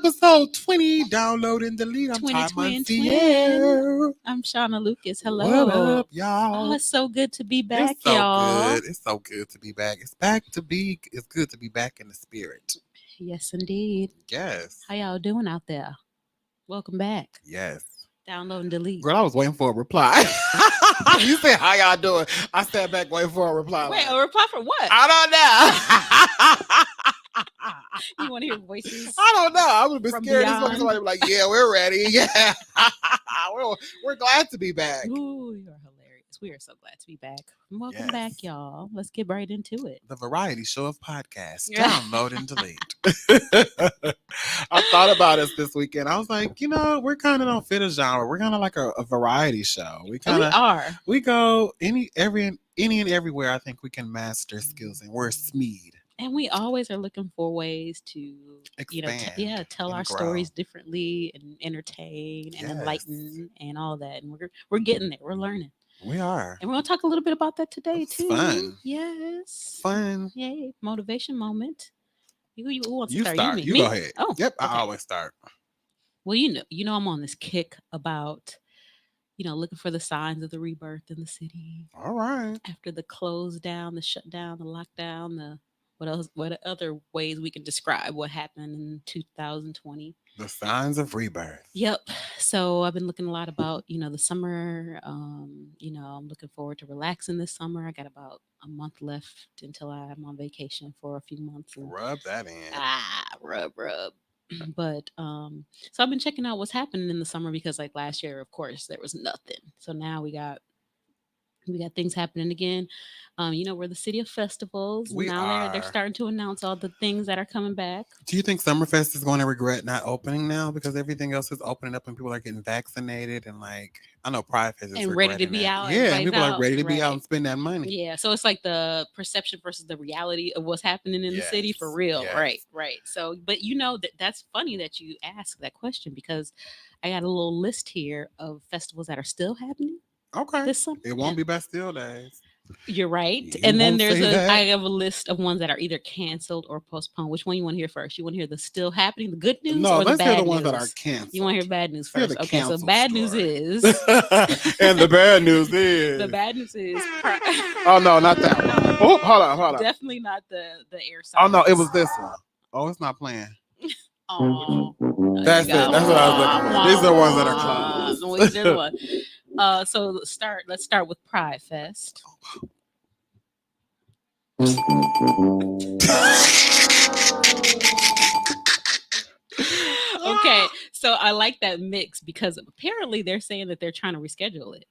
episode 20, Download and Delete. I'm 20 Ty twin Monsieur. I'm Shauna Lucas. What Hello. up, y'all? Oh, it's so good to be back, It's so y'all. good. It's so good to be back. It's good to be back in the spirit. Yes, indeed. Yes. How y'all doing out there? Welcome back. Yes. Download and delete. Girl, I was waiting for a reply. You said, how y'all doing? I sat back waiting for a reply. Wait, a reply for what? I don't know. You want to hear voices? I don't know. I would be From scared. beyond. Somebody would be like, yeah, we're ready. Yeah. we're glad to be back. Ooh, you're hilarious. We are so glad to be back. Welcome Yes. back, y'all. Let's get right into it. The variety show of podcasts. Yeah. Download and delete. I thought about us this weekend. I was like, we're kind of don't fit a genre. We're kind of like a variety show. We are. go any and everywhere. I think we can master skills, and we're Smeed. And we always are looking for ways to, Expand tell and our grow. stories differently and entertain and Yes. enlighten and all that. And we're getting there. We're learning. We are. And we're going to talk a little bit about that today, It's too. fun. Yes. Fun. Yay. Motivation moment. Who wants to You start? start. Me? You Me? go ahead. Oh, yep. okay. I always start. Well, I'm on this kick about, looking for the signs of the rebirth in the city. All right. After the close down, the shutdown, the lockdown, what other ways we can describe what happened in 2020? The signs of rebirth. Yep. So I've been looking a lot about, the summer. I'm looking forward to relaxing this summer. I got about a month left until I'm on vacation for a few months. And, Rub that in. rub. But so I've been checking out what's happening in the summer because like last year, of course, there was nothing. So now we got things happening again. We're the city of festivals. We now they're are. starting to announce all the things that are coming back. Do you think Summerfest is going to regret not opening now because everything else is opening up and people are getting vaccinated and I know Pride Fest is And ready to regretting be that. out. Yeah, and people are out. ready to be out Right. and spend that money. Yeah, so it's like the perception versus the reality of what's happening in the city for real. Yes. Right. So, but that's funny that you ask that question because I got a little list here of festivals that are still happening Okay. this summer. It won't be Bastille Days. You're right. You And then won't say that. I have a list of ones that are either canceled or postponed. Which one you want to hear first? You want to hear the still happening, the good news, No, or the let's bad hear news? the ones that are canceled. You want to hear bad news Hear first? the Okay, so canceled bad story. news is And the bad news is. the bad news is Oh no, not that one. Oh, hold on. definitely not the air Oh no, it signs. was this one. Oh, it's not playing. Oh, That's it. That's what I was looking for. These are the ones that are closed. No, these are the ones. So let's start with Pride Fest. Okay, so I like that mix because apparently they're saying that they're trying to reschedule it.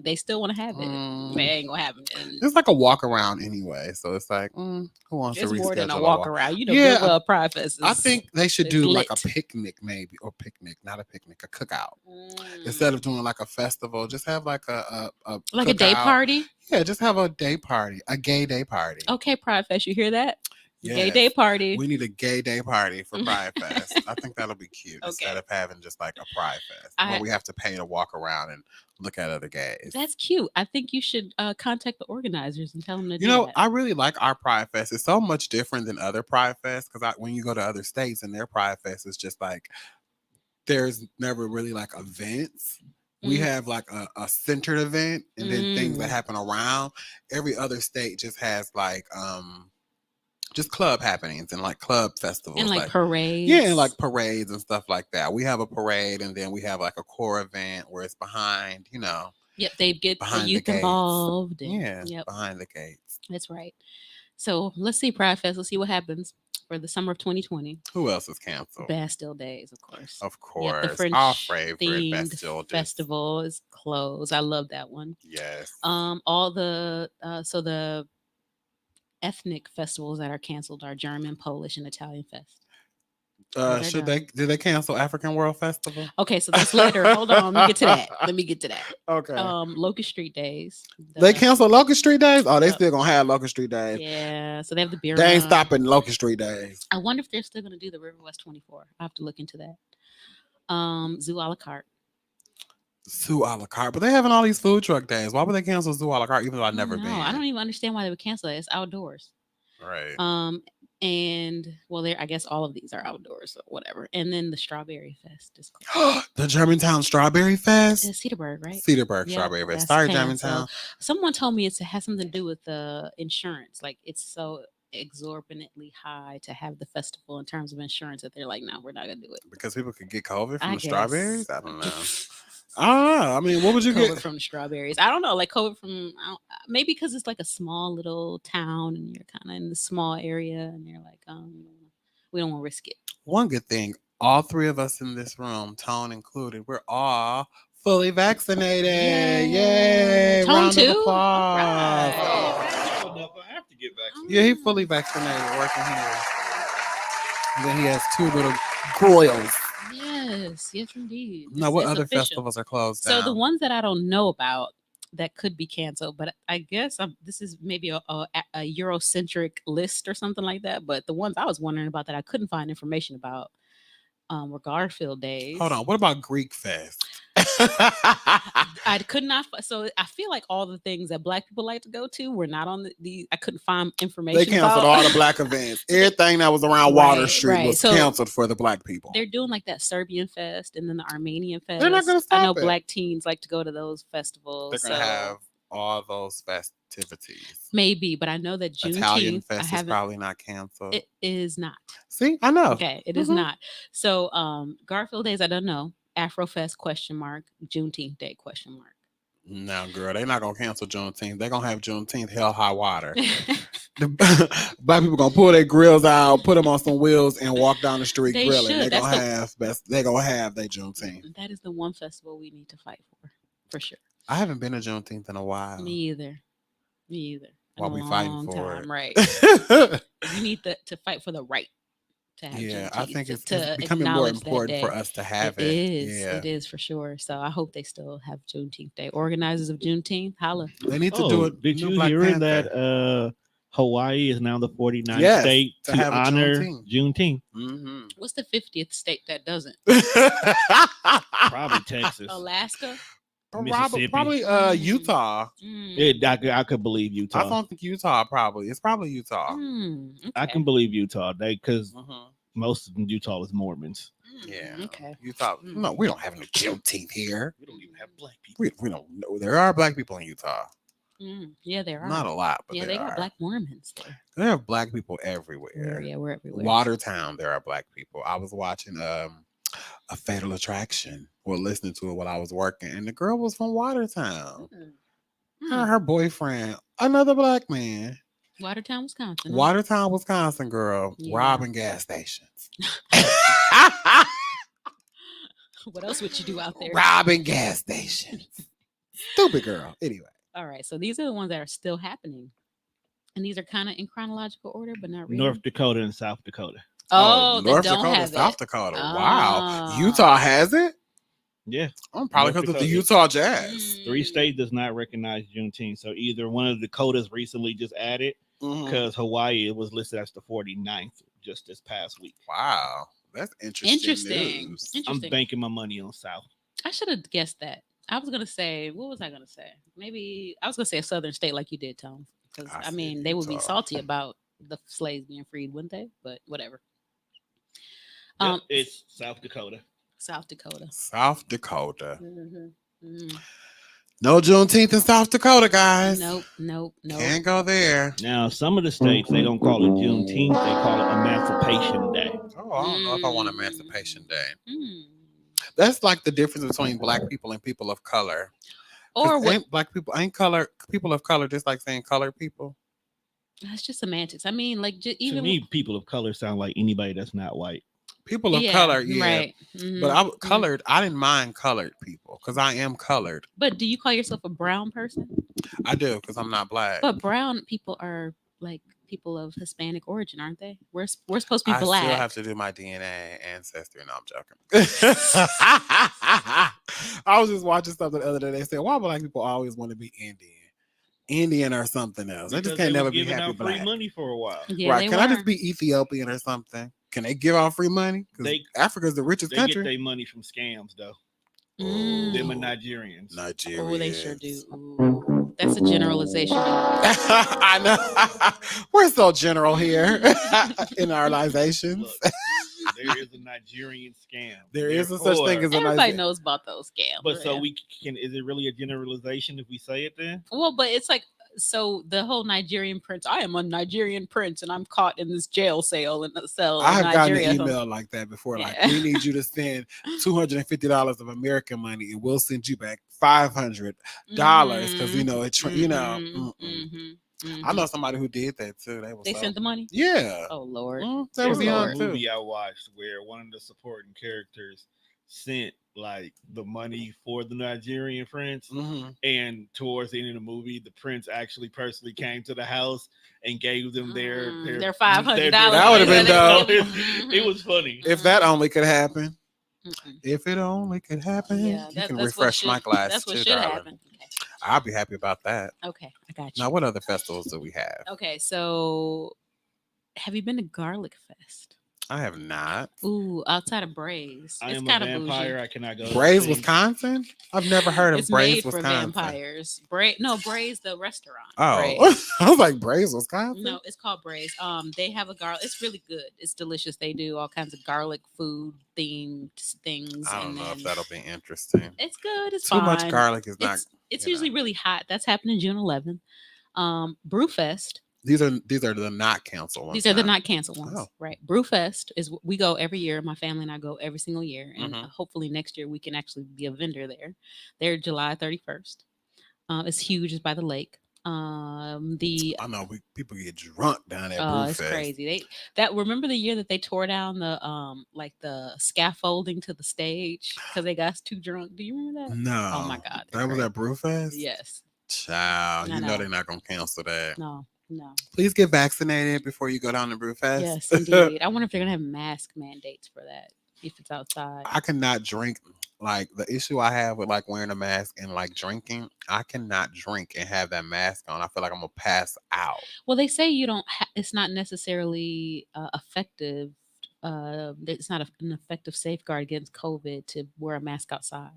They still want to have it. They ain't gonna happen. It's like a walk around anyway, so it's like who wants to reschedule? It's more than a walk around. Yeah, Goodwill Pride Fest. I think they should it's do like a lit. picnic, maybe, or not a picnic, a cookout. Instead of doing like a festival, just have like a like a day cookout. party. Yeah, just have a day party, a gay day party. Okay, Pride Fest, you hear that? Yes. Gay day party. We need a gay day party for Pride Fest. I think that'll be cute instead of having just like a Pride Fest where we have to pay to walk around and look at other gays. That's cute. I think you should contact the organizers and tell them to do that. I really like our Pride Fest. It's so much different than other Pride Fests because when you go to other states and their Pride Fest is just like there's never really like events. We have like a centered event and then things that happen around. Every other state just has like just club happenings and like club festivals and like parades. Yeah, and like parades and stuff like that. We have a parade and then we have like a core event where it's behind, Yep, they get the youth gates. Involved. Behind the gates. That's right. So let's see Pride Fest. Let's see what happens for the summer of 2020. Who else is canceled? Bastille Days, of course. Of course. Yep, the French our favorite themed Bastille festival is closed. I love that one. Yes. All the the ethnic festivals that are canceled are German, Polish, and Italian Fest. Did they cancel African World Festival? Okay, so that's later. Hold on, let me get to that. Okay. Locust Street Days. They canceled Locust Street Days? Oh, they still gonna have Locust Street Days. Yeah, so they have the beer. They ain't stopping Locust Street Days. I wonder if they're still gonna do the River West 24. I have to look into that. Zoo a la carte. Zoo a la carte, but they having all these food truck days. Why would they cancel Zoo a la carte? Even though I've never been. I don't even understand why they would cancel it. It's outdoors. Right. And well, there I guess all of these are outdoors or whatever. And then the Strawberry Fest is called. The Germantown Strawberry Fest. It's Cedarburg, right? Cedarburg Yep, Strawberry Fest. that's Sorry, canceled. Germantown. Someone told me it has something to do with the insurance. Like it's so exorbitantly high to have the festival in terms of insurance that they're like, no, we're not gonna do it. Because people could get COVID from I the strawberries. guess. I don't know. I don't know. I mean, what would you COVID get? from the strawberries. I don't know, like COVID from maybe because it's like a small little town and you're kind of in the small area and you're like, we don't want to risk it. One good thing, all three of us in this room, Tone included, we're all fully vaccinated. Yay! Tone Round too? of applause. All I have to get vaccinated. Yeah, he fully vaccinated, working here. And then he has 2 little girls. Yes, indeed. Now, what It's other official. festivals are closed So down? the ones that I don't know about that could be canceled, but I guess this is maybe a Eurocentric list or something like that. But the ones I was wondering about that I couldn't find information about were Garfield Days. Hold on. What about Greek Fest? I could not. So I feel like all the things that Black people like to go to were not on the. I couldn't find information. They canceled about. all the Black events. Everything that was around Water Street was So canceled for the Black people. They're doing like that Serbian Fest and then the Armenian Fest. They're not going to stop I know it. Black teens like to go to those festivals. They're going to have all those festivities. Maybe, but I know that Italian Juneteenth. Fest is probably not canceled. It is not. See, I know. Okay, it is not. So Garfield Days, I don't know. Afrofest ? Juneteenth Day ? No, girl, they're not gonna cancel Juneteenth. They're gonna have Juneteenth hell high water. The Black people gonna pull their grills out, put them on some wheels, and walk down the street They grilling. should. They're gonna have their Juneteenth. That is the one festival we need to fight for sure. I haven't been to Juneteenth in a while. Me either. While we fighting for it, right? We need to fight for the right. Yeah, I think it's to becoming more acknowledge that important for day. us to have it. It is for sure. So I hope they still have Juneteenth Day. Organizers of Juneteenth, holla. They need to do it. Did New you Black hear Panther. that Hawaii is now the 49th Yes, state to to have a honor Juneteenth. Juneteenth? Mhm. What's the 50th state that doesn't? Probably Texas. Alaska. Mississippi. Probably Utah. I could believe I Utah. don't think Utah. Probably it's probably Utah. I can believe Utah because Mhm. most of Utah was Mormons. Yeah. Okay. Utah. No, we don't have no Juneteenth here. We don't even have black people. We don't know. There are Black people in Utah. Yeah, there are. Not a lot, but yeah, there they got are. Black Mormons there. There are Black people everywhere. Yeah, we're everywhere. Watertown, there are Black people. I was watching A Fatal Attraction, or listening to it while I was working, and the girl was from Watertown. Her boyfriend, another Black man. Watertown, Wisconsin. Watertown, Wisconsin girl, Yeah. robbing gas stations. What else would you do out there? Robbing gas stations. Stupid girl. Anyway. All right, so these are the ones that are still happening, and these are kind of in chronological order, but not really. North Dakota and South Dakota. Oh, North they don't Dakota, have South it. Dakota. Wow. Ah. Utah has it? Yeah. Probably North because of the Dakota. Utah Jazz. 3 states does not recognize Juneteenth. So either one of the Dakotas recently just added, Mhm. because Hawaii was listed as the 49th just this past week. Wow. That's interesting. Interesting. news. I'm Interesting. banking my money on South. I should have guessed that. I was gonna say, what was I gonna say? Maybe I was gonna say a southern state like you did, Tom. Because I I said mean, they would be Utah. salty about the slaves being freed, wouldn't they? But whatever. Yep, it's South Dakota. South Dakota. South Dakota. Mm-hmm. No Juneteenth in South Dakota, guys. Nope. Can't go there. Now, some of the states, they don't call it Juneteenth. They call it Emancipation Day. Oh, I don't know if I want Emancipation Day. Mm. That's like the difference between Black people and people of color. 'Cause Or what? ain't Black people ain't color people of color just like saying colored people. That's just semantics. I mean, like To even me, people of color sound like anybody that's not white. People of color, yeah. right. But Mhm. colored, I didn't mind colored people because I am colored. But do you call yourself a brown person? I do because I'm not Black. But brown people are like people of Hispanic origin, aren't they? We're supposed to be I black. still have to do my DNA ancestry. No, I'm joking. I was just watching something the other day. They said, why Black people always want to be Indian or something else? They just Because can't they never was be giving happy out Black. free money for a while. Yeah, right? they Can I were. just be Ethiopian or something? Can they give out free money? Because Africa's the richest They get country. their money from scams, though. Mm. Them and Nigerians. Nigeria. Oh, they sure do. Ooh. That's a generalization. I know. We're so general here in our lizations. Look, there is a Nigerian scam. There is a such thing as a Everybody Nigerian. knows about those scams. But so yeah. we can. Is it really a generalization if we say it then? Well, but it's like, so the whole Nigerian prince. I am a Nigerian prince, and I'm caught in this jail cell in I have gotten Nigeria. an email like that before. Like, Yeah. we need you to send $250 of American money, and we'll send you back $500 because you know it. You know, I know somebody who did that too. They sent the money. Yeah. Oh Lord. That was There young a too. movie I watched where one of the supporting characters sent like the money for the Nigerian prince, and towards the end of the movie, the prince actually personally came to the house and gave them their $500. That would have been dope. It was funny. If that only could happen. If it only could happen. Yeah, you that's can what refresh should- my glass That's what too, should darling. happen. I'll be happy about that. Okay, I got you. Now, what other festivals do we have? Okay, so have you been to Garlic Fest? I have not. Ooh, outside of Braze. I It's am a kind of vampire. bougie. I cannot go. to Braze, see. Wisconsin? I've never heard of It's Braze, made for Wisconsin. vampires. Braze, the restaurant. Oh, Braze. I was like, Braze, Wisconsin? No, it's called Braze. They have a garlic. It's really good. It's delicious. They do all kinds of garlic food themed things. I don't and know if then that'll be interesting. It's good. It's Too fine. much garlic is not. It's you know. usually really hot. That's happening June 11th. Brewfest. These are the not canceled ones. These are the huh? not canceled ones, Oh. right? Brewfest is we go every year. My family and I go every single year, and Mhm. hopefully next year we can actually be a vendor there. They're July 31st. It's huge. It's by the lake. I know people get drunk down at Oh, it's Brewfest. crazy. Remember the year that they tore down the like the scaffolding to the stage because they got too drunk. Do you remember that? No. Oh my God, That was crazy. at Brewfest? Yes. Child, I you know know. they're not gonna cancel that. No. Please get vaccinated before you go down to Brewfest. Yes, indeed. I wonder if they're gonna have mask mandates for that if it's outside. I cannot drink. Like, the issue I have with like wearing a mask and like drinking, I cannot drink and have that mask on. I feel like I'm gonna pass out. Well, they say you don't. It's not necessarily effective. It's not an effective safeguard against COVID to wear a mask outside.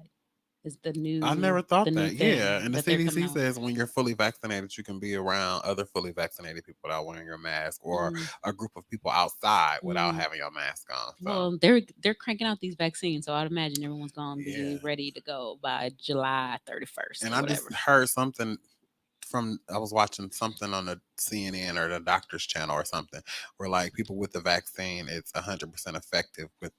Is the new? I never thought the new that. thing Yeah, and the that they're coming CDC out. says when you're fully vaccinated, you can be around other fully vaccinated people without wearing your mask, or Mm. a group of people outside without Mm. having your mask on. So. Well, they're cranking out these vaccines, so I'd imagine everyone's gonna be Yeah. ready to go by July 31st. And or I whatever. just heard something I was watching something on the CNN or the doctor's channel or something, where like people with the vaccine, it's 100% effective with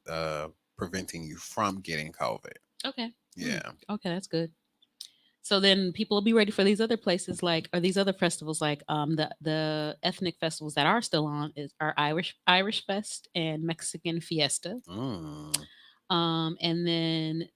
preventing you from getting COVID. Okay. Yeah. Okay, that's good. So then people will be ready for these other places or these other festivals like the ethnic festivals that are still on are Irish Fest and Mexican Fiesta. And then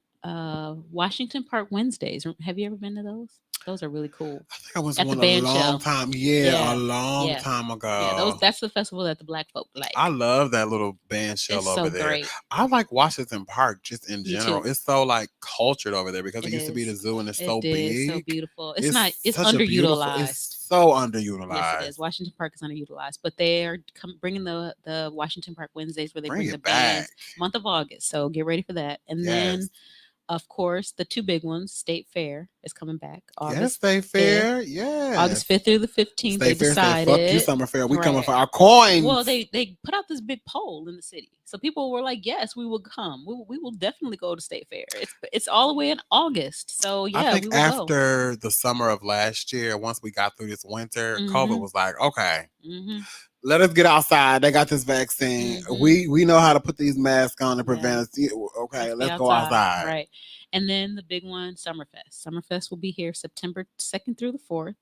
Washington Park Wednesdays. Have you ever been to those? Those are really cool. I think I went At to the one a band long shell. time. Yeah, Yeah. a long Yeah. time ago. Yeah, that's the festival that the black folk like. I love that little band shell It's over so there. great. I like Washington Park just in Me general. too. It's so like cultured over there because it It used to be the is. zoo and it's It so is big. so beautiful. It's such a beautiful- underutilized. It's so underutilized. Yes, it is. Washington Park is underutilized, but they're bringing the Washington Park Wednesdays where they Bring bring the it back. bands month of August. So get ready for that. And then, Yes. of course, the two big ones, State Fair is coming back. Yes, August State Fair. Yeah. August 5th through the 15th. State They Fair said, decided. fuck you, Summer Fair. We coming Right. for our coins. Well, they put out this big poll in the city, so people were like, "Yes, we will come. We will definitely go to State Fair. It's all the way in August, so yeah, I we think will go." after the summer of last year, once we got through this winter, COVID Mhm. was like, okay, Mhm. let us get outside. They got this vaccine. Mhm. We know how to put these masks on to Yeah. prevent us. Okay, Be let's go outside. Right. And then the big one, Summerfest. Summerfest will be here September 2nd through the 4th,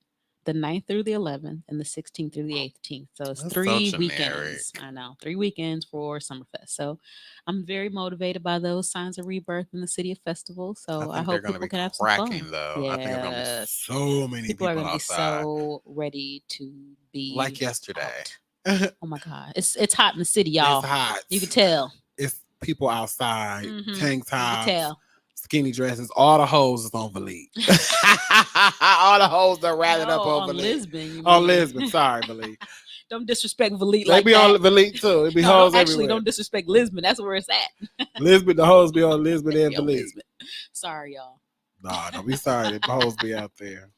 the 9th through the 11th, and the 16th through the 18th. So it's That's so 3 generic. weekends. I know, 3 weekends for Summerfest. So I'm very motivated by those signs of rebirth in the city of festivals. So I, think they're hope gonna people be can have some cracking fun. though. I think there's gonna be Yes. so many People are people going to be outside. so ready to be Like yesterday. out. Oh my God. It's hot in the city, y'all. It's hot. You can tell. It's people outside, Mhm. tank You can tops, tell. skinny dresses. All the hoes is on Valit. All the hoes are rallied up No, on on Valit. Lisbon. you On mean. Lisbon, sorry, Valit. Don't disrespect Valit They like be that. on Valit too. It be No, hoes actually, everywhere. don't disrespect Lisbon. That's where it's at. Lisbon, the hoes be on Lisbon and Yo, Valit. Lisbon. Sorry, y'all. Nah, don't be sorry. The hoes be out there.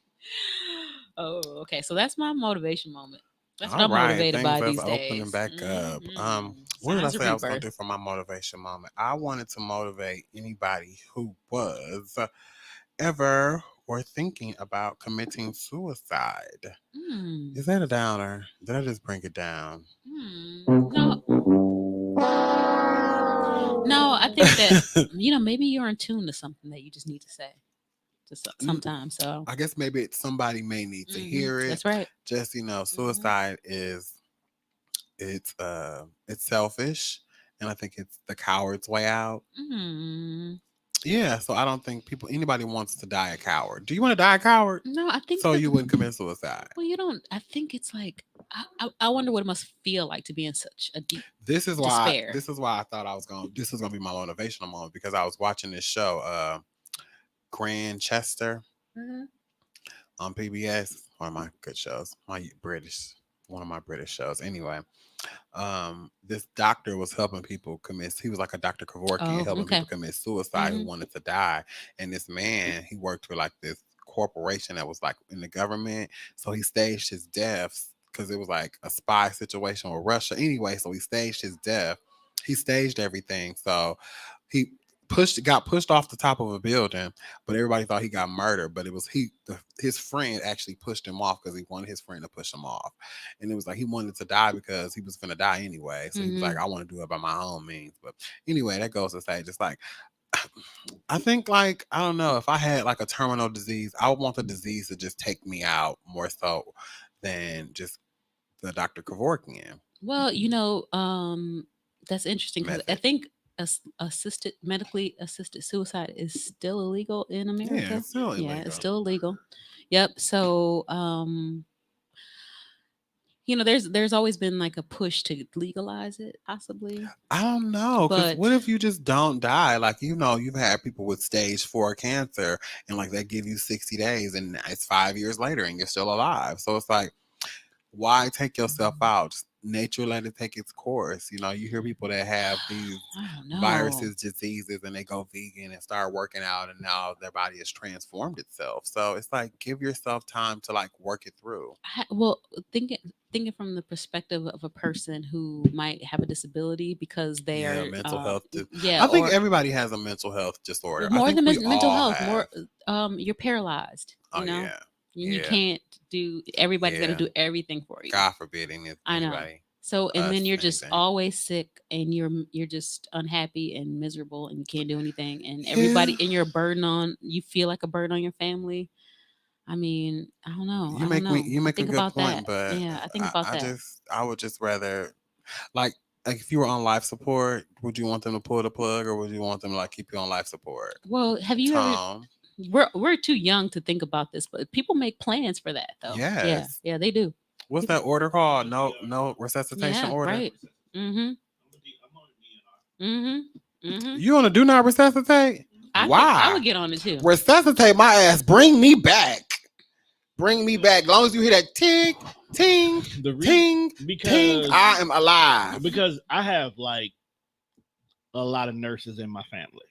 Oh, okay. So that's my motivation moment. That's what All I'm right, motivated things by that's these opening days. back up. What did I Signs of say I was gonna rebirth. do for my motivation moment? I wanted to motivate anybody who was ever or thinking about committing suicide. Mm, Is that a downer? Did I just bring it down? no, no. I think that maybe you're in tune to something that you just need to say, just sometimes. So I guess maybe somebody may need to hear it. that's right. Just Hmm. suicide is it's selfish, and I think it's the coward's way out. Mm. Yeah, so I don't think anybody wants to die a coward. Do you want to die a coward? No, I think So that. you wouldn't commit suicide. Well, you don't. I think it's like I wonder what it must feel like to be in such a deep despair. This is why I thought this was gonna be my motivational moment because I was watching this show, Grand Chester Mhm. on PBS, one of my good shows, one of my British shows. Anyway, this doctor was helping people commit. He was like a Dr. Kevorkian Oh, helping okay. people commit suicide who Hmm. wanted to die. And this man, he worked for like this corporation that was like in the government, so he staged his deaths because it was like a spy situation with Russia. Anyway, so he staged his death. He staged everything. So he got pushed off the top of a building, but everybody thought he got murdered. But it was his friend actually pushed him off because he wanted his friend to push him off, and it was like he wanted to die because he was gonna die anyway. So he was like, Hmm. I want to do it by my own means. But anyway, that goes to say, just like I think, like I don't know, if I had like a terminal disease, I would want the disease to just take me out more so than just the Dr. Kevorkian Well, that's interesting because I method. think medically assisted suicide is still illegal in Yeah, America. it's still Yeah, it's illegal. still illegal. Yep. So, there's always been like a push to legalize it, possibly. I don't know, because But what if you just don't die? Like, you've had people with stage 4 cancer, and like they give you 60 days, and it's 5 years later, and you're still alive. So it's like, why take yourself out? Just nature let it take its course. You hear people that have these I don't know. viruses, diseases, and they go vegan and start working out, and now their body has transformed itself. So it's like, give yourself time to like work it through. Well, thinking from the perspective of a person who might have a disability because they Yeah, are, mental health. yeah, I think or everybody has a mental health disorder. I more think than we mental all health, have. more, you're paralyzed. Oh yeah, And you yeah, can't do. Everybody's got to yeah. do everything for you. God forbid I know. anybody, So, and us, then you're just anything. always sick, and you're just unhappy and miserable, and you can't do anything, and Yeah, and you're a burden on. You feel like a burden on your family. I mean, I don't know. I don't know. you I make a think good about point, that. but Yeah, I think about that. I would just rather like if you were on life support, would you want them to pull the plug or would you want them to like keep you on life support? Well, have you ever? Tom, We're too young to think about this, but people make plans for that, though. Yeah, yes. yeah, they do. What's People, that order called? No resuscitation yeah, order. right. Mm-hmm. Mm-hmm. Mm-hmm. You want to do not resuscitate? I Why? would get on it too. Resuscitate my ass. Bring me back. Bring me back. As long as you hear that ting, ting, The ting, ting, because I am alive. because I have like a lot of nurses in my family,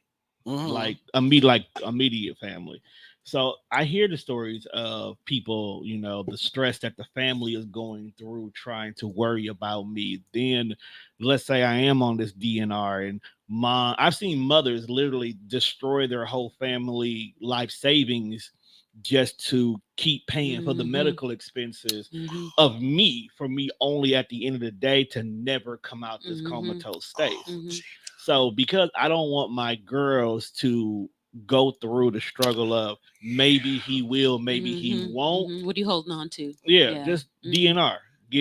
Mhm. like immediate family. So I hear the stories of people, the stress that the family is going through trying to worry about me. Then let's say I am on this DNR and I've seen mothers literally destroy their whole family life savings just to keep paying for the Mm-hmm. medical expenses Mm-hmm. of me for me only at the end of the day to never come out this Mm-hmm. comatose state. Oh, Mm-hmm. gee. So because I don't want my girls to go through the struggle of maybe he will, maybe he won't. What are you holding on to? Yeah, Yeah. just Mhm. DNR.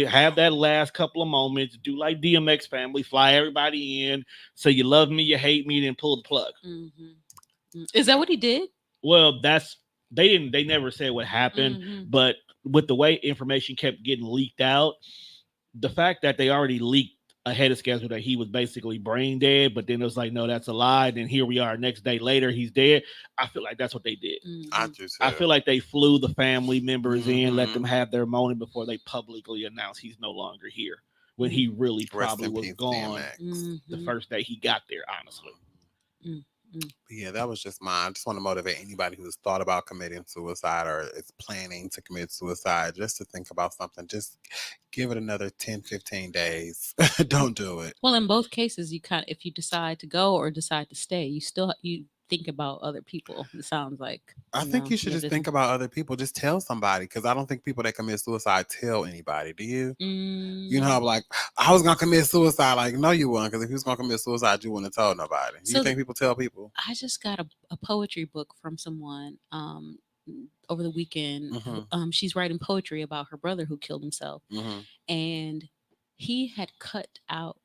Have that last couple of moments. Do like DMX family, fly everybody in. Say you love me, you hate me, then pull the plug. Mm-hmm. Is that what he did? Well, they never said what happened, Mm-hmm. but with the way information kept getting leaked out, the fact that they already leaked ahead of schedule that he was basically brain dead, but then it was like, no, that's a lie. Then here we are, next day later, he's dead. I feel like that's what they did. I Mm-hmm. do too. I feel like they flew the family members in, let them Mhm. have their moment before they publicly announced he's no longer here. When he really Rest probably in was peace, gone DMX. the Mm-hmm. first day he got there, honestly. Yeah, that was just mine. I just want to motivate anybody who's thought about committing suicide or is planning to commit suicide just to think about something. Just give it another 10, 15 days. Don't do it. Well, in both cases, you kind of, if you decide to go or decide to stay, you think about other people. It sounds like I think you should just think about other people. Just tell somebody, because I don't think people that commit suicide tell anybody. Do you? You know, like, I was gonna commit suicide. Like, no, you wouldn't, because if you was gonna commit suicide, you wouldn't have told nobody. So You think people tell people? I just got a poetry book from someone over the weekend. She's writing poetry about her brother who killed himself, and he had cut out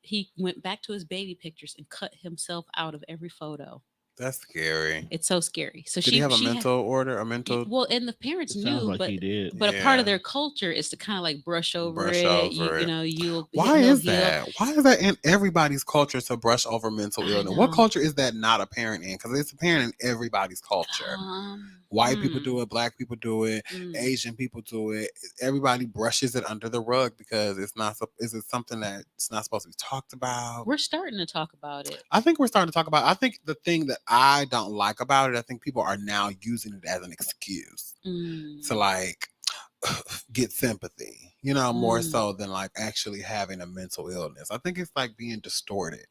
he went back to his baby pictures and cut himself out of every photo. That's scary. It's so scary. So Did he have a mental order? A mental? Well, and the parents knew, like but he did. But a part of their culture is to kind of like brush over it. You know, Why is that? Why is that in everybody's culture to brush over mental illness? What culture is that not apparent in? Because it's apparent in everybody's culture. White people do it, black people do it, Asian people do it. Everybody brushes it under the rug because it's not. Is it something that's not supposed to be talked about? We're starting to talk about it. I think we're starting to talk about it. I think the thing that I don't like about it, I think people are now using it as an excuse to like get sympathy, you know, more so than like actually having a mental illness. I think it's like being distorted.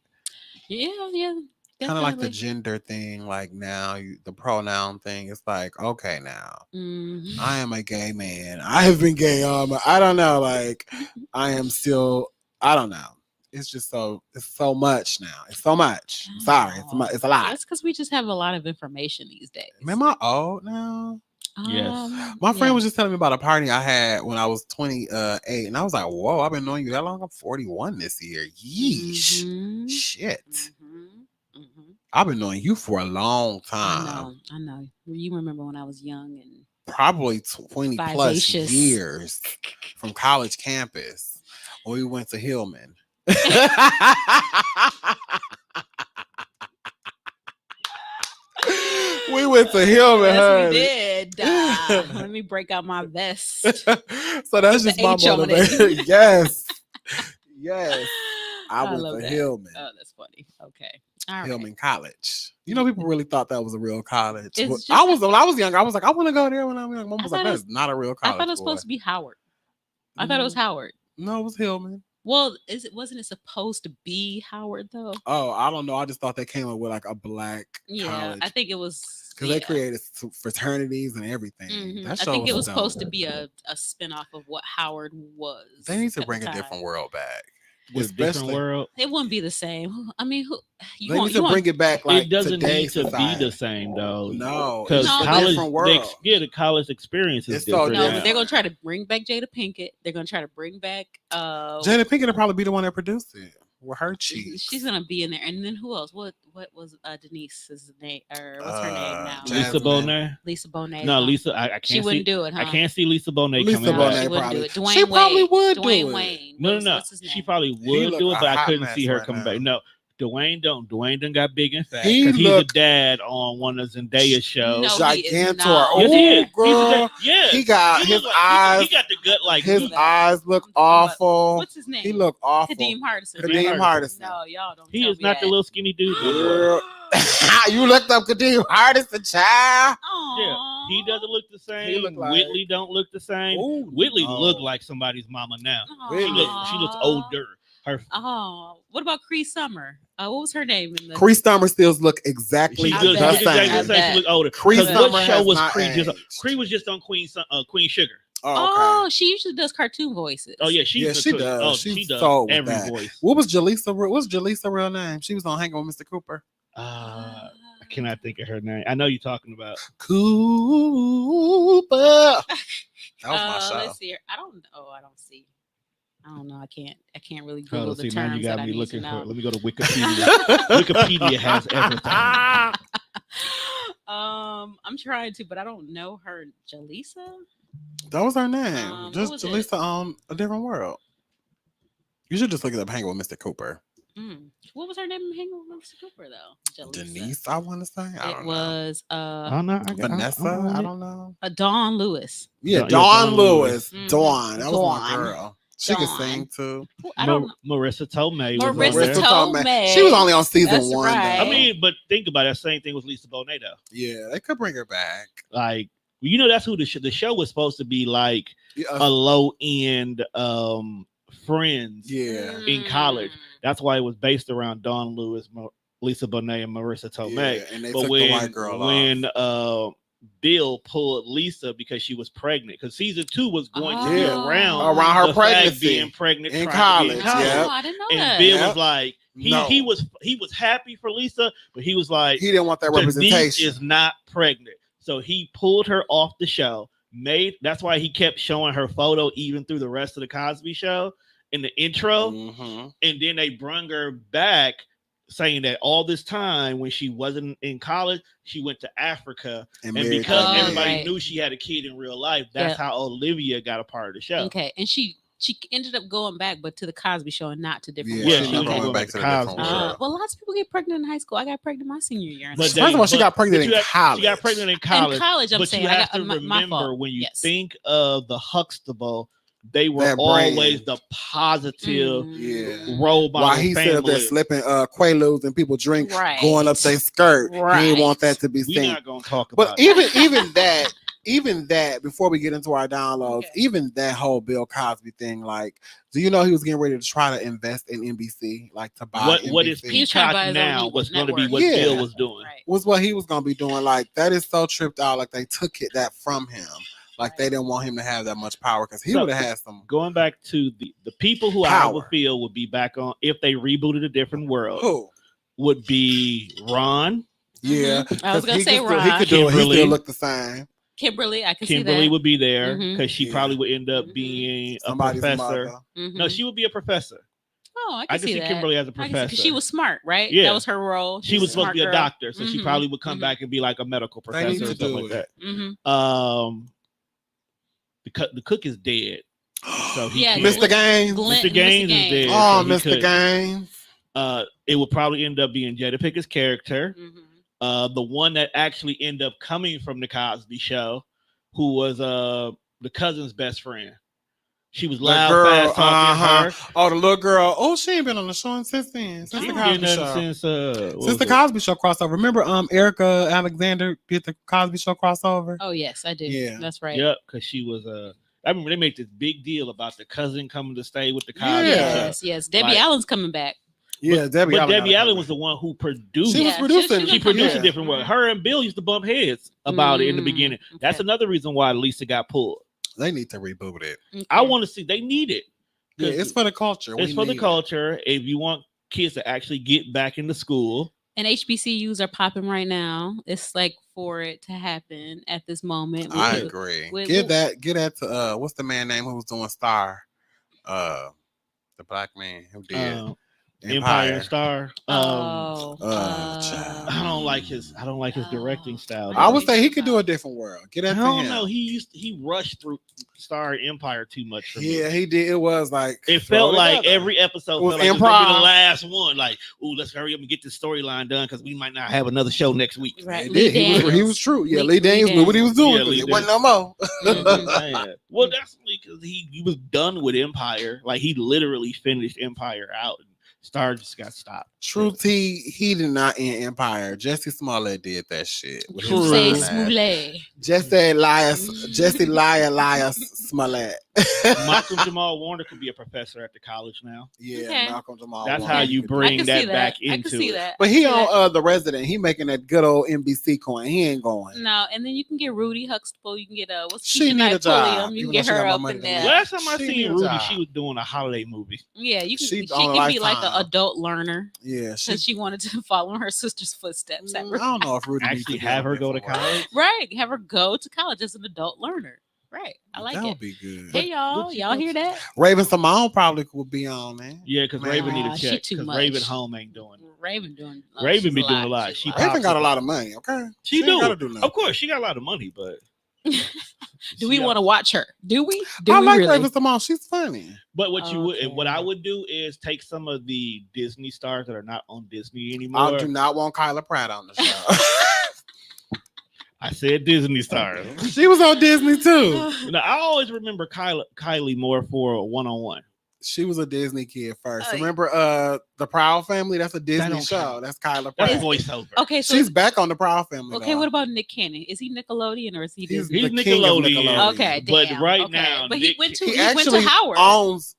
Yeah. Kind of like the gender thing, like now the pronoun thing. It's like, okay, now I am a gay man. I have been gay. I don't know. Like I am still. I don't know. It's just it's so much now. It's so much. Sorry, it's a lot. That's because we just have a lot of information these days. Am I old now? Yes. My friend was just telling me about a party I had when I was 28, and I was like, "Whoa, I've been knowing you that long. I'm 41 this year. Yeesh, shit." I've been knowing you for a long time. I know. You remember when I was young and probably 20 plus years from college campus when we went to Hillman. We went to Hillman. Yes, we did. Let me break out my vest. So that's just my motivation. Yes. I went to Hillman. Oh, that's funny. Okay. Hillman College. You know, people really thought that was a real college. When I was young, I was like, I want to go there when I'm young. Mom was like, that's not a real college. I thought it was supposed to be Howard. I thought it was Howard. No, it was Hillman. Well, wasn't it supposed to be Howard though? Oh, I don't know. I just thought they came up with like a black college. I think it was because they created fraternities and everything. I think it was supposed to be a spinoff of what Howard was. They need to bring a different world back. With different world, it wouldn't be the same. I mean, they need to bring it back. Like it doesn't need to be the same though. No, because college, the college experience is different. No, but they're gonna try to bring back Jada Pinkett. They're gonna try to bring back Jada Pinkett will probably be the one that produced it. With her cheeks, she's gonna be in there. And then who else? What was Denise's name? Or what's her name now? Lisa Bonet. Lisa Bonet. No, Lisa. I can't. She wouldn't do it. Huh? I can't see Lisa Bonet coming out. She wouldn't do it. Dwayne she probably Wayne. would Dwayne do Wayne. It. No. She probably would do it, but I couldn't see her coming back. No. Dwayne done got big and fat because he's a dad on one of Zendaya's shows. No, Gigantor. Oh, yes, girl. He got his eyes. He got the gut like his eyes look awful. What's his name? He look awful. Kadeem Hardison. No, y'all don't. He is not the little skinny dude. Girl. You looked up Kadeem Hardison, child. Yeah, he doesn't look the same. Whitley don't look the same. Ooh, Whitley look like somebody's mama now. She looks older. What about Cree Summer? What was her name? Cree Summer still look exactly the same. She look older. Cree Summer what show was Cree just? Cree was just on Queen Sugar. Oh, okay. She usually does cartoon voices. Oh yeah, she does. Oh, she does every voice. What was Jaleesa's real name? She was on Hanging with Mr. Cooper. I cannot think of her name. I know you're talking about Cooper. That was my show. Let's see. I don't see. I don't know. I can't really Google the terms you got that me I need looking to know. for. Let me go to Wikipedia. Wikipedia has everything. I'm trying to, but I don't know her. Jaleesa? That was her name. Just Jaleesa on A Different World. You should just look it up. Hanging with Mr. Cooper. What was her name? Hanging with Mr. Cooper though. Jaleesa. Denise, I want to say. It was Vanessa. I don't know. Dawn Lewis. Yeah, Dawn Lewis. Dawn. That was my girl. She could Dawn. sing too. Who- I don't know. Marissa Tomei was on Marissa there. Tomei. She was only on season That's 1. right. Though. I mean, but think about it. Same thing with Lisa Bonet though. Yeah, they could bring her back. Like, that's who the show was supposed to be like Yeah, a low end Friends yeah. in college. That's why it was based around Dawn Lewis, Lisa Bonet, and Marissa Tomei. Yeah, and they But took the white girl off. Bill pulled Lisa because she was pregnant, because season 2 was going to be Oh. around her the fact pregnancy being pregnant in trying to be college. Yeah. Oh, I didn't know And that. Bill Yep. was like, he was happy for Lisa, but he was like, He didn't want that Denise representation. is not pregnant, so he pulled her off the show. That's why he kept showing her photo even through the rest of the Cosby Show in the intro, Mhm. and then they brung her back, saying that all this time when she wasn't in college, she went to Africa, and married because that man. everybody right. knew she had a kid in real life, that's how Olivia got a part of the show. Okay, and she ended up going back, but to the Cosby Show and not to different. Yeah, Yeah, World. she she was never going went back to to the Cosby different Show. world. Well, lots of people get pregnant in high school. I got pregnant my senior year. But First of all, she got pregnant in She college. got pregnant in college. In college, I'm but saying you I have got to my remember fault. when you Yes. think of the Huxtable, they were That brand. always the positive Yeah. role model Why he said family. that slipping Quaaludes and people drink Right. going up their skirt. He didn't want that to be We're seen. not gonna talk But about it. even that, before we get into our downloads, Okay. even that whole Bill Cosby thing, like, do you know he was getting ready to try to invest in NBC, like to buy What is NBC? He was trying to buy Peacock his own now was going to be network. what Yeah. Bill was doing. Right. Was what he was gonna be doing. Like, that is so tripped out. Like, they took that from him. Like, they didn't want him to have that much power, because he So, would have had some. Going back to the people who I Power. would feel would be back on if they rebooted a different world Who? would be Ron. Yeah, I was 'cause gonna he say could still- He Ron. could do it. He Kimberly. still look the same. Kimberly, I can Kimberly see that. would be there Mhm. because she Yeah. probably would end up Mhm. being a Somebody's professor. mother. Mhm. No, she would be a professor. Oh, I can see that. Kimberly as a I can see- professor. 'cause she was smart, right? Yeah. That was her role. She was supposed to be a doctor, so she Mhm. probably would come Mhm. back and be like a medical They need professor or to something do like that. Mm-hmm. The cook is dead, so he Yeah, can't- Mr. Gaines. Mr. Gaines is dead. Oh, so he Mr. couldn't. Gaines. It would probably end up being Jada Pickett's character, Mm-hmm. the one that actually ended up coming from the Cosby Show, who was the cousin's best friend. She was loud, fast talking. Her. Oh, the little girl. Oh, she ain't been on the show since then. Since She the ain't Cosby did Show. nothing since Since the Cosby Show crossover. Remember, Erica Alexander did the Cosby Show crossover. Oh yes, I do. Yeah. That's right. Yep, because she was I remember they made this big deal about the cousin coming to stay with the Cosby Yeah. Show. Yes, yes. Debbie Like- Allen's coming back. Yeah, Debbie But Allen. Debbie gotta Allen come was the back. one who produced. She was Yeah, producing. she She produced yeah. a different world. Her and Bill used to bump heads about it in the beginning. That's Okay. another reason why Lisa got pulled. They need to reboot it. I Okay. want to see. They need it. Yeah, it's for the culture. It's We for the need it. culture. If you want kids to actually get back into school, And HBCUs are popping right now. It's like for it to happen at this moment. I With- agree. with- Get that to what's the man name who was doing Star? The black man who did Empire Star. Oh, child. I don't like his directing style. I would say he could do a different world. Get I that to don't him. know. He rushed through Star and Empire too much for me. Yeah, he did. It was like It throw felt like together. every episode was felt like it was gonna be improv. the last one. Like, ooh, let's hurry up and get this storyline done because we might not have another show next week. right. He Lee did. He was Daniels. true. Yeah, Lee- Lee Daniels Lee knew what he was doing. Yeah, 'Cause Lee it wasn't no more. Mhm. Man. Well, that's because he was done with Empire. Like he literally finished Empire out. And Star just got stopped. Truth, he did not end Empire. Jesse Smollett did that shit. with his True. Say son, man. Smollett. Jesse Liar Smollett. Malcolm Jamal Warner could be a professor at the college now. Yeah, Okay. Malcolm Jamal. That's Warner. how you I bring can that see back I into can see it. that. But I he can see on The Resident. He making that good old NBC coin. He ain't going. that. No, and then you can get Rudy Huxtable. You can get what's She Keisha need a Knight job, Pulliam. You even can get though she her got more up money in than there. me. Last time I She seen need a Rudy, job. she was doing a holiday movie. Yeah, you can. She She on can be like Lifetime. an adult learner Yeah, because she wanted to follow in her sister's footsteps. I don't know if Rudy needs Actually, to have on her go to different college. Right, have her go to college as an adult learner. Right, I like that it. would be good. Hey y'all, But- y'all hear that? Raven Simone probably would be on man. Yeah, because Man. Raven need Nah, a she check. too Because much. Raven home ain't doing. Raven doing. Raven be she's doing a lot. She's She a pops Raven got a up. lot of money. Okay, She ain't do. gotta do nothing. Of course, she got a lot of money, but Do we she got- want to watch her? Do we? Do I we like really? Raven Simone. She's funny. But what you would, Okay. what I would do is take some of the Disney stars that are not on Disney anymore. I do not want Kyla Pratt on the show. I said Disney stars. She was on Disney too. Now, I always remember Kylie more for a one-on-one. She was a Disney kid first. Oh, Remember the Proud Family? That's a Disney don't show. count. That's Kyla That's Pratt. voiceover. Okay, so She's back on the Proud Family. okay, though. what about Nick Cannon? Is he Nickelodeon or is he He's Disney? He's the king of Nickelodeon. Nickelodeon. Okay, But damn. right okay. now, but he Nick- went to He he went actually to Howard. owns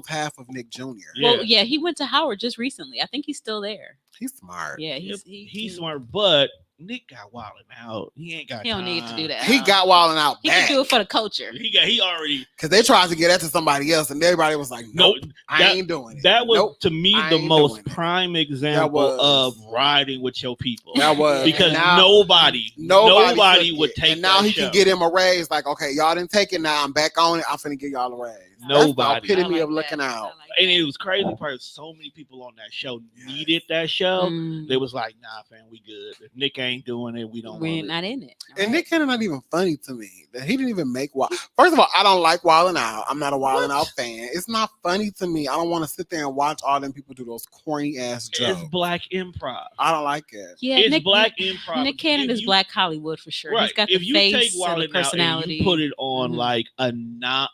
half of Nick Jr. Well, yeah, he went to Howard just recently. I think he's still there. He's smart. Yeah, Yep, he's he's smart, but Nick got wilding out. He ain't got. He don't need to do time. that. He got wilding out He bad can do it for the culture. He already. because they tried to get that to somebody else, and everybody was like, "Nope, No, I that- ain't doing it." That was Nope. to me I the ain't most doing it. prime example was- of riding with your people. That was because now- nobody took would it. take And now that he show. can get him a raise. Like, okay, y'all didn't take it. Now I'm back on it. I'm finna give y'all a raise. Nobody. That's the epitome I of like looking that. out. I like And that. it was crazy part. So many people on that show Yes. needed that show. Mm, They was like, "Nah, fam, we good. If Nick ain't doing it, we don't we're want it." not in it. And Nick Cannon not even funny to me. That he didn't even make Wild. First of all, I don't like Wildin' Out. I'm not a Wildin' Out fan. It's not funny to me. I don't want to sit there and watch all them people do those corny ass jokes. It's black improv. I don't like it. Yeah, It's Nick, black improv. Nick Cannon If is you- Black Hollywood for sure. Right. He's got the If you take face and the Wildin' Out and personality. you put it on Mhm. like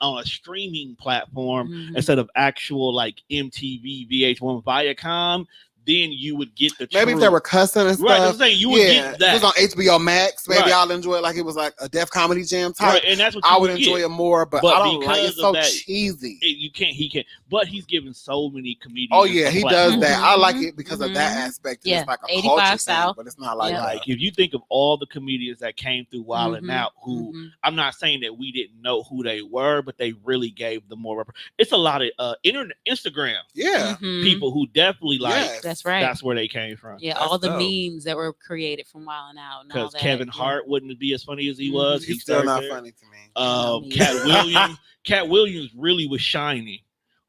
on a streaming platform Mhm. instead of actual like MTV, VH1, Viacom, then you would get the Maybe if truth. they were cussing and Right, stuff. I'm saying you would yeah, get that. if it was on HBO Max, maybe Right. I'll enjoy it like it was like a Def Comedy Jam type. Right, and that's what you I would get. enjoy it more, but But I don't like it. because It's so of that, cheesy. You can't. He can't. But he's given so many comedians. Oh yeah, a he platform. does that. I like Mhm, it because of that mhm. aspect. Yeah, It's like a 85 culture South. thing, but it's not like Yeah. Like if you think of all the comedians that came through Wild and Mhm, Out, who mhm. I'm not saying that we didn't know who they were, but they really gave them more. It's a lot of internet, Instagram yeah. Mhm. people who definitely like. Yes. That's right. That's where they came from. Yeah, That's all the dope. memes that were created from Wild 'N Out. and all Because that, Kevin yeah. Hart wouldn't be as funny as he Mhm. was. He He's still started not there. funny to me. No, me Cat either. Williams. Cat Williams really was shining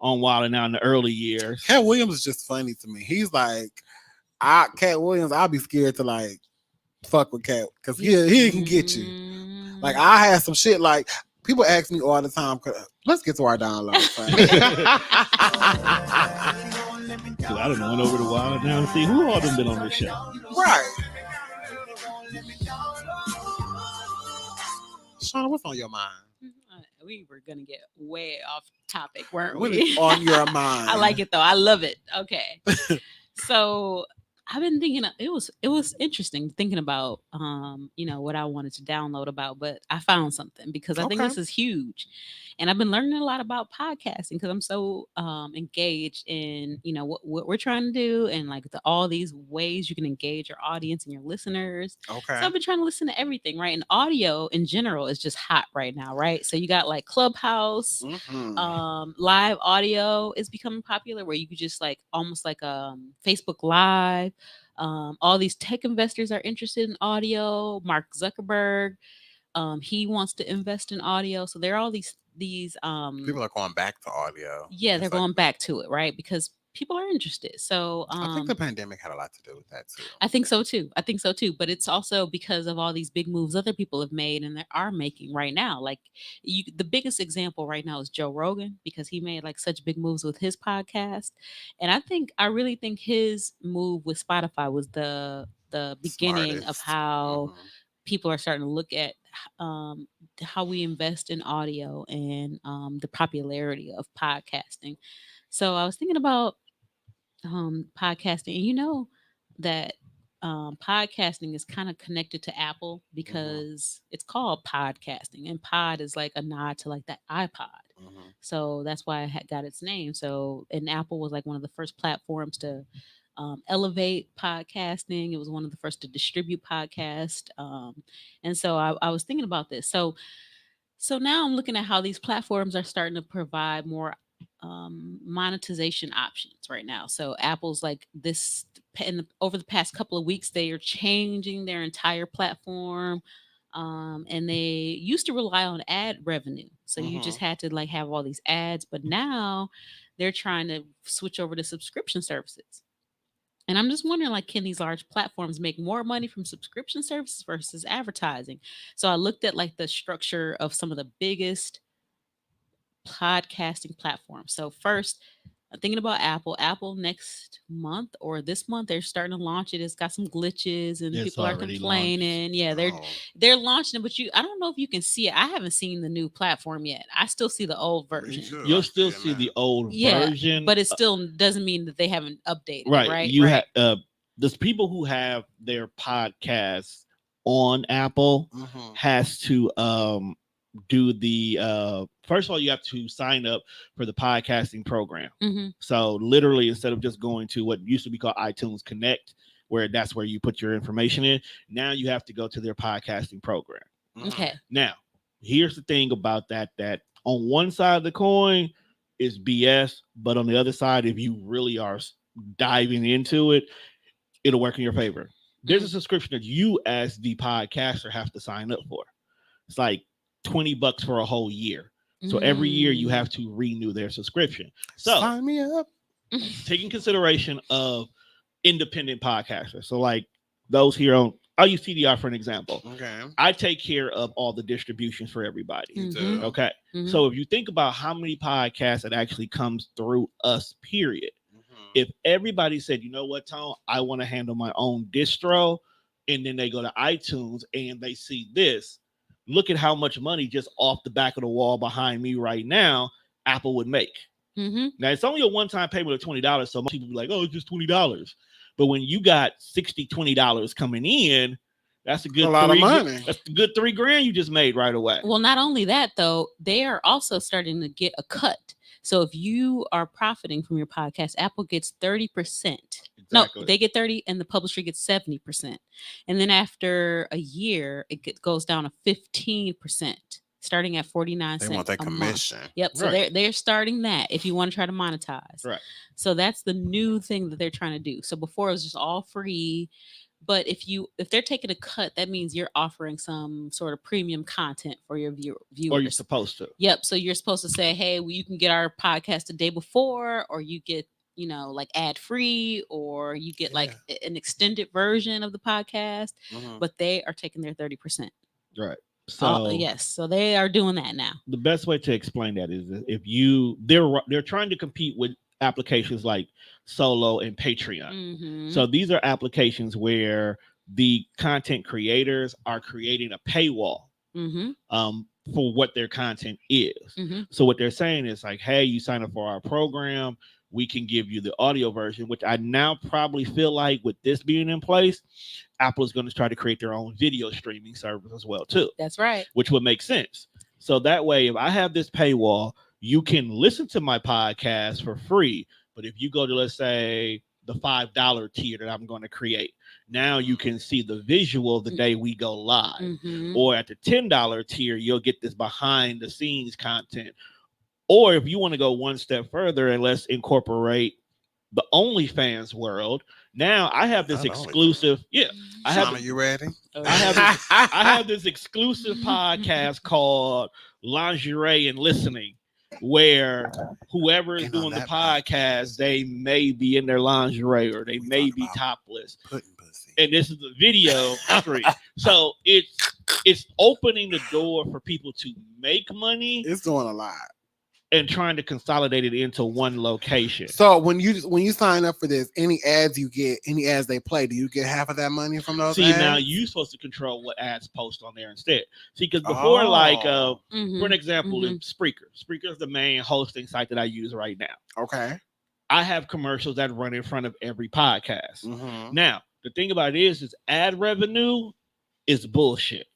on Wild and Out in the early years. Cat Williams is just funny to me. He's like, Cat Williams. I'll be scared to like fuck with Cat because he can get you. Mhm. Like I had some shit. Like people ask me all the time. Let's get to our download. So I done went over to Wild and Out and see who all done been on this show. Right. Sean, what's on your mind? We were gonna get way off topic, weren't What we? is on your mind? I like it though. I love it. Okay. So I've been thinking it was interesting thinking about what I wanted to download about, but I found something because I think Okay. this is huge. And I've been learning a lot about podcasting because I'm so engaged in what we're trying to do and like all these ways you can engage your audience and your listeners. Okay. So I've been trying to listen to everything, right? And audio in general is just hot right now, right? So you got like Clubhouse, Mhm. live audio is becoming popular where you could just like almost like Facebook Live. All these tech investors are interested in audio. Mark Zuckerberg, he wants to invest in audio. So there are all these People are going back to audio. yeah, It's they're like- going back to it, right? Because people are interested. So I think the pandemic had a lot to do with that too. I think so too. But it's also because of all these big moves other people have made and they are making right now. Like the biggest example right now is Joe Rogan because he made like such big moves with his podcast. And I really think his move with Spotify was the beginning of Smartest. how Mhm. people are starting to look at how we invest in audio and the popularity of podcasting. So I was thinking about podcasting, and you know that podcasting is kind of connected to Apple because it's called podcasting, and pod is like a nod to like that iPod. Mhm. So that's why it got its name. So, and Apple was like one of the first platforms to elevate podcasting. It was one of the first to distribute podcast. And so I was thinking about this. So now I'm looking at how these platforms are starting to provide more monetization options right now. So Apple's like this over the past couple of weeks, they are changing their entire platform. And they used to rely on ad revenue. So you just had to like have all these ads, but now they're trying to switch over to subscription services. And I'm just wondering, like, can these large platforms make more money from subscription services versus advertising? So I looked at like the structure of some of the biggest podcasting platforms. So first, thinking about Apple. Apple next month or this month, they're starting to launch it. It's got some glitches and It's people are already complaining. Yeah, Oh. they're launching it, but I don't know if you can see it. I haven't seen the new platform yet. I still see the old Me version. too. You'll I still it see now. the old Yeah, version, but it still doesn't mean that they haven't updated. right? It, right. You right. have there's people who have their podcasts on Apple Mhm. has to do the first of all, you have to sign up for the podcasting program. Mhm. So literally, instead of just going to what used to be called iTunes Connect, where that's where you put your information in, now you have to go to their podcasting program. Mhm. Okay. Now, here's the thing about that on one side of the coin is BS, but on the other side, if you really are diving into it, it'll work in your favor. There's a subscription that you as the podcaster have to sign up for. It's like $20 for a whole year. So every year you have to renew their subscription. So Sign me up. taking consideration of independent podcasters. So like those here on, I'll use TDR for an example. Okay. I take care of all the distributions for everybody. You Mhm. too. Okay. Mhm. So if you think about how many podcasts that actually comes through us, period. Mhm. If everybody said, you know what, Tone, I want to handle my own distro, and then they go to iTunes and they see this, look at how much money just off the back of the wall behind me right now Apple would make. Mhm. Now it's only a one-time payment of $20, so most people be like, oh, it's just $20. But when you got $20 coming in, that's a good A lot of money. That's a good $3,000 you just made right away. Well, not only that though, they are also starting to get a cut. So if you are profiting from your podcast, Apple gets 30%. Exactly. No, they get 30 and the publisher gets 70%. And then after a year, goes down to 15%, starting at 49 They cents want that a month. commission. Yep. So Right. they're starting that if you want to try to monetize. Right. So that's the new thing that they're trying to do. So before it was just all free. But if they're taking a cut, that means you're offering some sort of premium content for your viewers. Or you're supposed to. Yep. So you're supposed to say, hey, well, you can get our podcast the day before, or you get, like ad free, or you get like an extended version of the podcast. Mhm. But they are taking their 30%. Right. So yes. So they are doing that now. the best way to explain that is that if they're trying to compete with applications like Solo and Patreon. Mhm. So these are applications where the content creators are creating a paywall Mhm. for what their content is. Mhm. So what they're saying is like, hey, you sign up for our program, we can give you the audio version, which I now probably feel like with this being in place, Apple is going to try to create their own video streaming service as well too, That's right. which would make sense. So that way, if I have this paywall, you can listen to my podcast for free. But if you go to, let's say, the $5 tier that I'm going to create, now you can see the visual the day we go live. Mhm. Or at the $10 tier, you'll get this behind the scenes content. Or if you want to go one step further and let's incorporate the OnlyFans world, now I have this Not exclusive. Yeah, I have. Shauna, you ready? Oh, I have this exclusive podcast called Lingerie and Listening, where whoever is Ain't on doing the that podcast. podcast, they may be in their lingerie or they We may talk be about topless. Pudding pussy. And this is the video stream. So it's opening the door for people to make money It's doing a lot. and trying to consolidate it into one location. So when you sign up for this, any ads they play, do you get half of that money from those See, ads? now you're supposed to control what ads post on there instead. See, because before, like, for an Mhm. example, in Spreaker is the main hosting site that I use right now. Okay. I have commercials that run in front of every podcast. Mhm. Now, the thing about it is ad revenue is bullshit,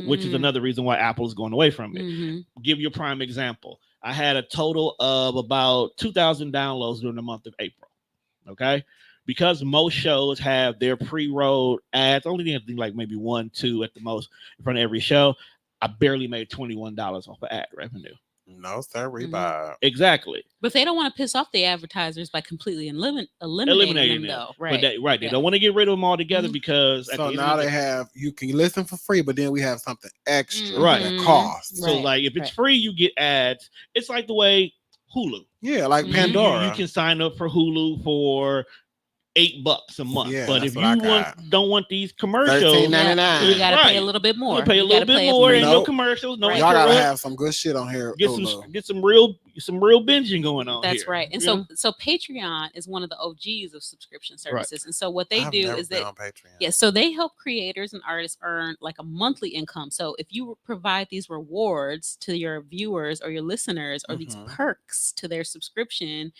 which is Mhm. another reason why Apple is going away from it. Mhm. Give you a prime example. I had a total of about 2,000 downloads during the month of April. Okay. Because most shows have their pre-roll ads, only anything like maybe 1, 2 at the most in front of every show. I barely made $21 off of ad revenue. No, sir, Mhm. Bob. Exactly. But they don't want to piss off the advertisers by completely eliminating Eliminating them, them. though. Right. But they Yeah. don't want to get rid of them altogether Mhm. because at So the end now of the they day- have you can listen for free, but then we have something extra Right. that Mhm. costs. so Right, like if it's right. free, you get ads. It's like the way Hulu. Yeah, like Mhm. You- Pandora. You can sign up for Hulu for $8 a month. Yeah, but that's if what I you got. don't want these commercials, $13.99. You got to pay a Right. little bit more. you pay a You little gotta bit pay more for and Nope. no commercials, no Right. Y'all gotta interrupt. have some good shit on here. Get Hulu. some real some real binging going on. That's here, right. And so Patreon is one of the OGs of subscription services. And so what they I've do never is been that on Patreon. yeah, so they help creators and artists earn like a monthly income. So if you provide these rewards to your viewers or your listeners or these perks to their subscription,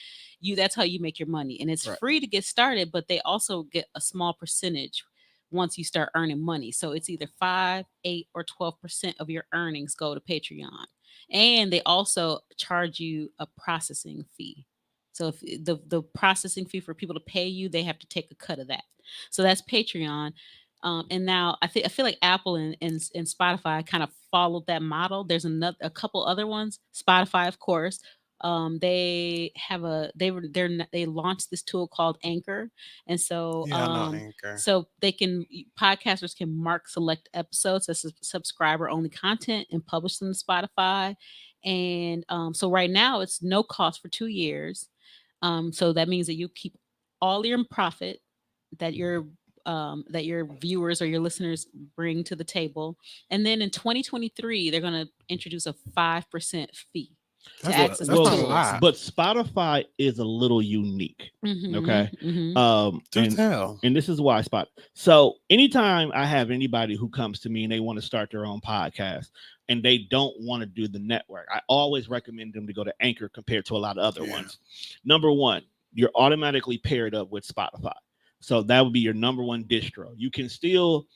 that's how you make your money. And it's free to get started, but they also get a small percentage once you start earning money. So it's either 5, 8, or 12% of your earnings go to Patreon. And they also charge you a processing fee. So if the processing fee for people to pay you, they have to take a cut of that. So that's Patreon. And now I feel like Apple and Spotify kind of followed that model. There's a couple other ones. Spotify, of course. They have they launched this tool called Anchor, and so I know Anchor. so podcasters can mark select episodes as subscriber only content and publish them to Spotify. And so right now it's no cost for 2 years. So that means that you keep all your profit that your viewers or your listeners bring to the table. And then in 2023, they're going to introduce a 5% fee to access the tools. But Spotify is a little unique. Okay. And this is why So anytime I have anybody who comes to me and they want to start their own podcast and they don't want to do the network, I always recommend them to go to Anchor compared to a lot of other ones. Number one, you're automatically paired up with Spotify. So that would be your number one distro. You can still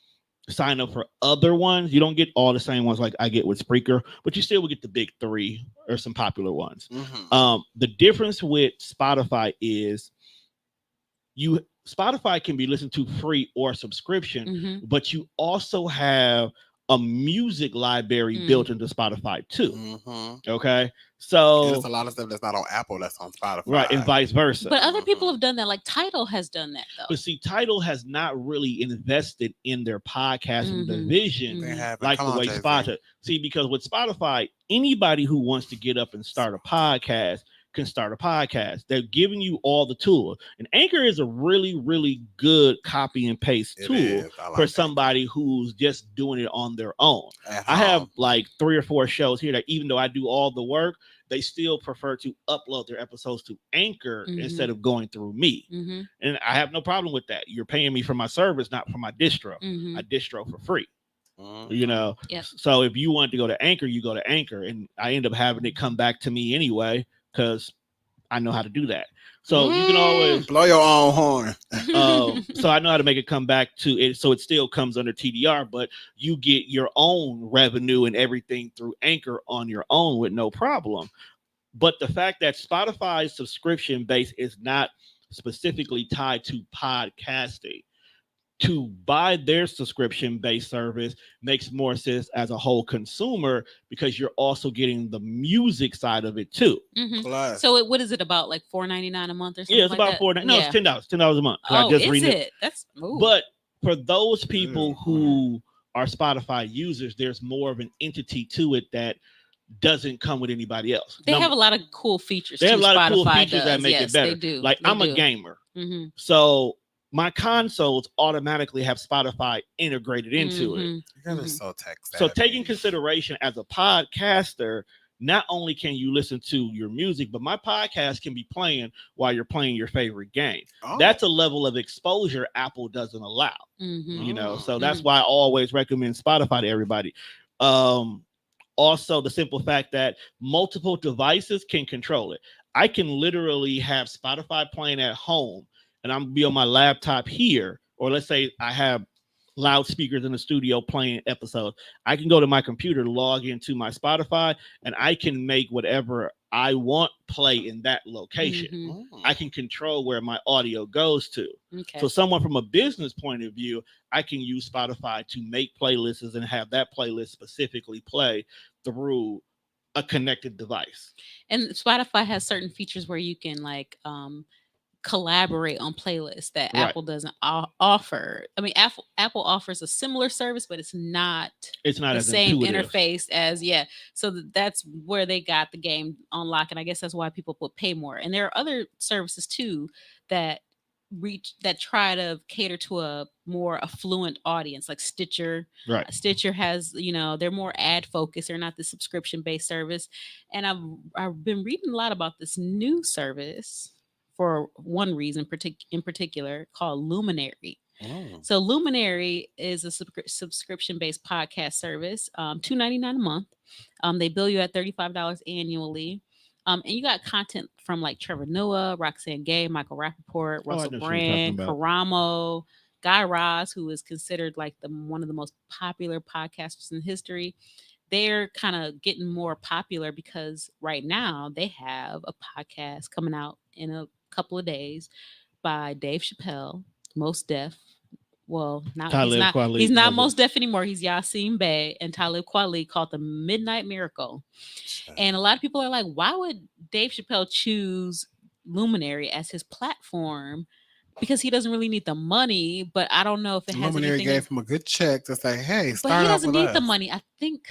sign up for other ones. You don't get all the same ones like I get with Spreaker, but you still will get the big 3 or some popular ones. The difference with Spotify is Spotify can be listened to free or subscription, but you also have a music library built into Spotify too. Okay. So there's a lot of stuff that's not on Apple that's on Spotify. Right. And vice versa. But other people have done that. Like Tidal has done that though. But see, Tidal has not really invested in their podcasting division like the way Spotify. See, because with Spotify, anybody who wants to get up and start a podcast can start a podcast. They're giving you all the tools. And Anchor is a really, really good copy and paste tool for somebody who's just doing it on their own. I have like 3 or 4 shows here that even though I do all the work, they still prefer to upload their episodes to Anchor instead of going through me. And I have no problem with that. You're paying me for my service, not for my distro. I distro for free. You know, so if you want to go to Anchor, you go to Anchor, and I end up having it come back to me anyway because I know how to do that. So you can always blow your own horn. So I know how to make it come back to it. So it still comes under TDR, but you get your own revenue and everything through Anchor on your own with no problem. But the fact that Spotify's subscription base is not specifically tied to podcasting, to buy their subscription-based service makes more sense as a whole consumer because you're also getting the music side of it too. So what is it about, like $4.99 a month or something? Yeah, it's about $4.99. No, it's $10 a month. Oh, is it? That's But for those people who are Spotify users, there's more of an entity to it that doesn't come with anybody else. They have a lot of cool features. They have a lot of cool Spotify features that make it better. They do. Like I'm a gamer, so my consoles automatically have Spotify integrated into it. You guys are so tech savvy. So taking consideration as a podcaster, not only can you listen to your music, but my podcast can be playing while you're playing your favorite game. That's a level of exposure Apple doesn't allow. You know, so that's why I always recommend Spotify to everybody. Also, the simple fact that multiple devices can control it. I can literally have Spotify playing at home, and I'm be on my laptop here, or let's say I have loudspeakers in the studio playing episodes. I can go to my computer, log into my Spotify, and I can make whatever I want play in that location. I can control where my audio goes to. So someone from a business point of view, I can use Spotify to make playlists and have that playlist specifically play through a connected device. And Spotify has certain features where you can like collaborate on playlists that Apple doesn't offer. I mean, Apple offers a similar service, but it's not the as same intuitive interface as So that's where they got the game on lock, and I guess that's why people would pay more. And there are other services too that try to cater to a more affluent audience, like Stitcher. Right. Stitcher has, they're more ad focused. They're not the subscription based service. And I've been reading a lot about this new service for one reason in particular called Luminary. So Luminary is a subscription based podcast service, $2.99 a month. They bill you at $35 annually. And you got content from like Trevor Noah, Roxanne Gay, Michael Rappaport, Russell Brand, Karamo, Guy Raz, who is considered like one of the most popular podcasters in history. They're kind of getting more popular because right now they have a podcast coming out in a couple of days by Dave Chappelle, Mos Def. Well, he's not Mos Def anymore. He's Yasin Bey and Talib Kweli, called The Midnight Miracle. And a lot of people are like, why would Dave Chappelle choose Luminary as his platform? Because he doesn't really need the money, but I don't know if it has Luminary anything. Gave him a good check to say, hey, start. But he doesn't need the money. I think.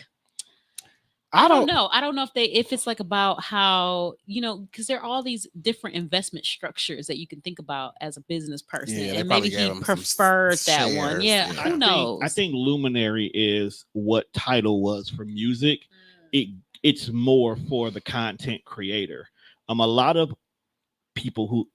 I don't know. I don't know if it's like about how, because there are all these different investment structures that you can think about as a business person. Yeah, and maybe he preferred that one. Yeah. Who knows? I think Luminary is what Tidal was for music. It's more for the content creator. A lot of people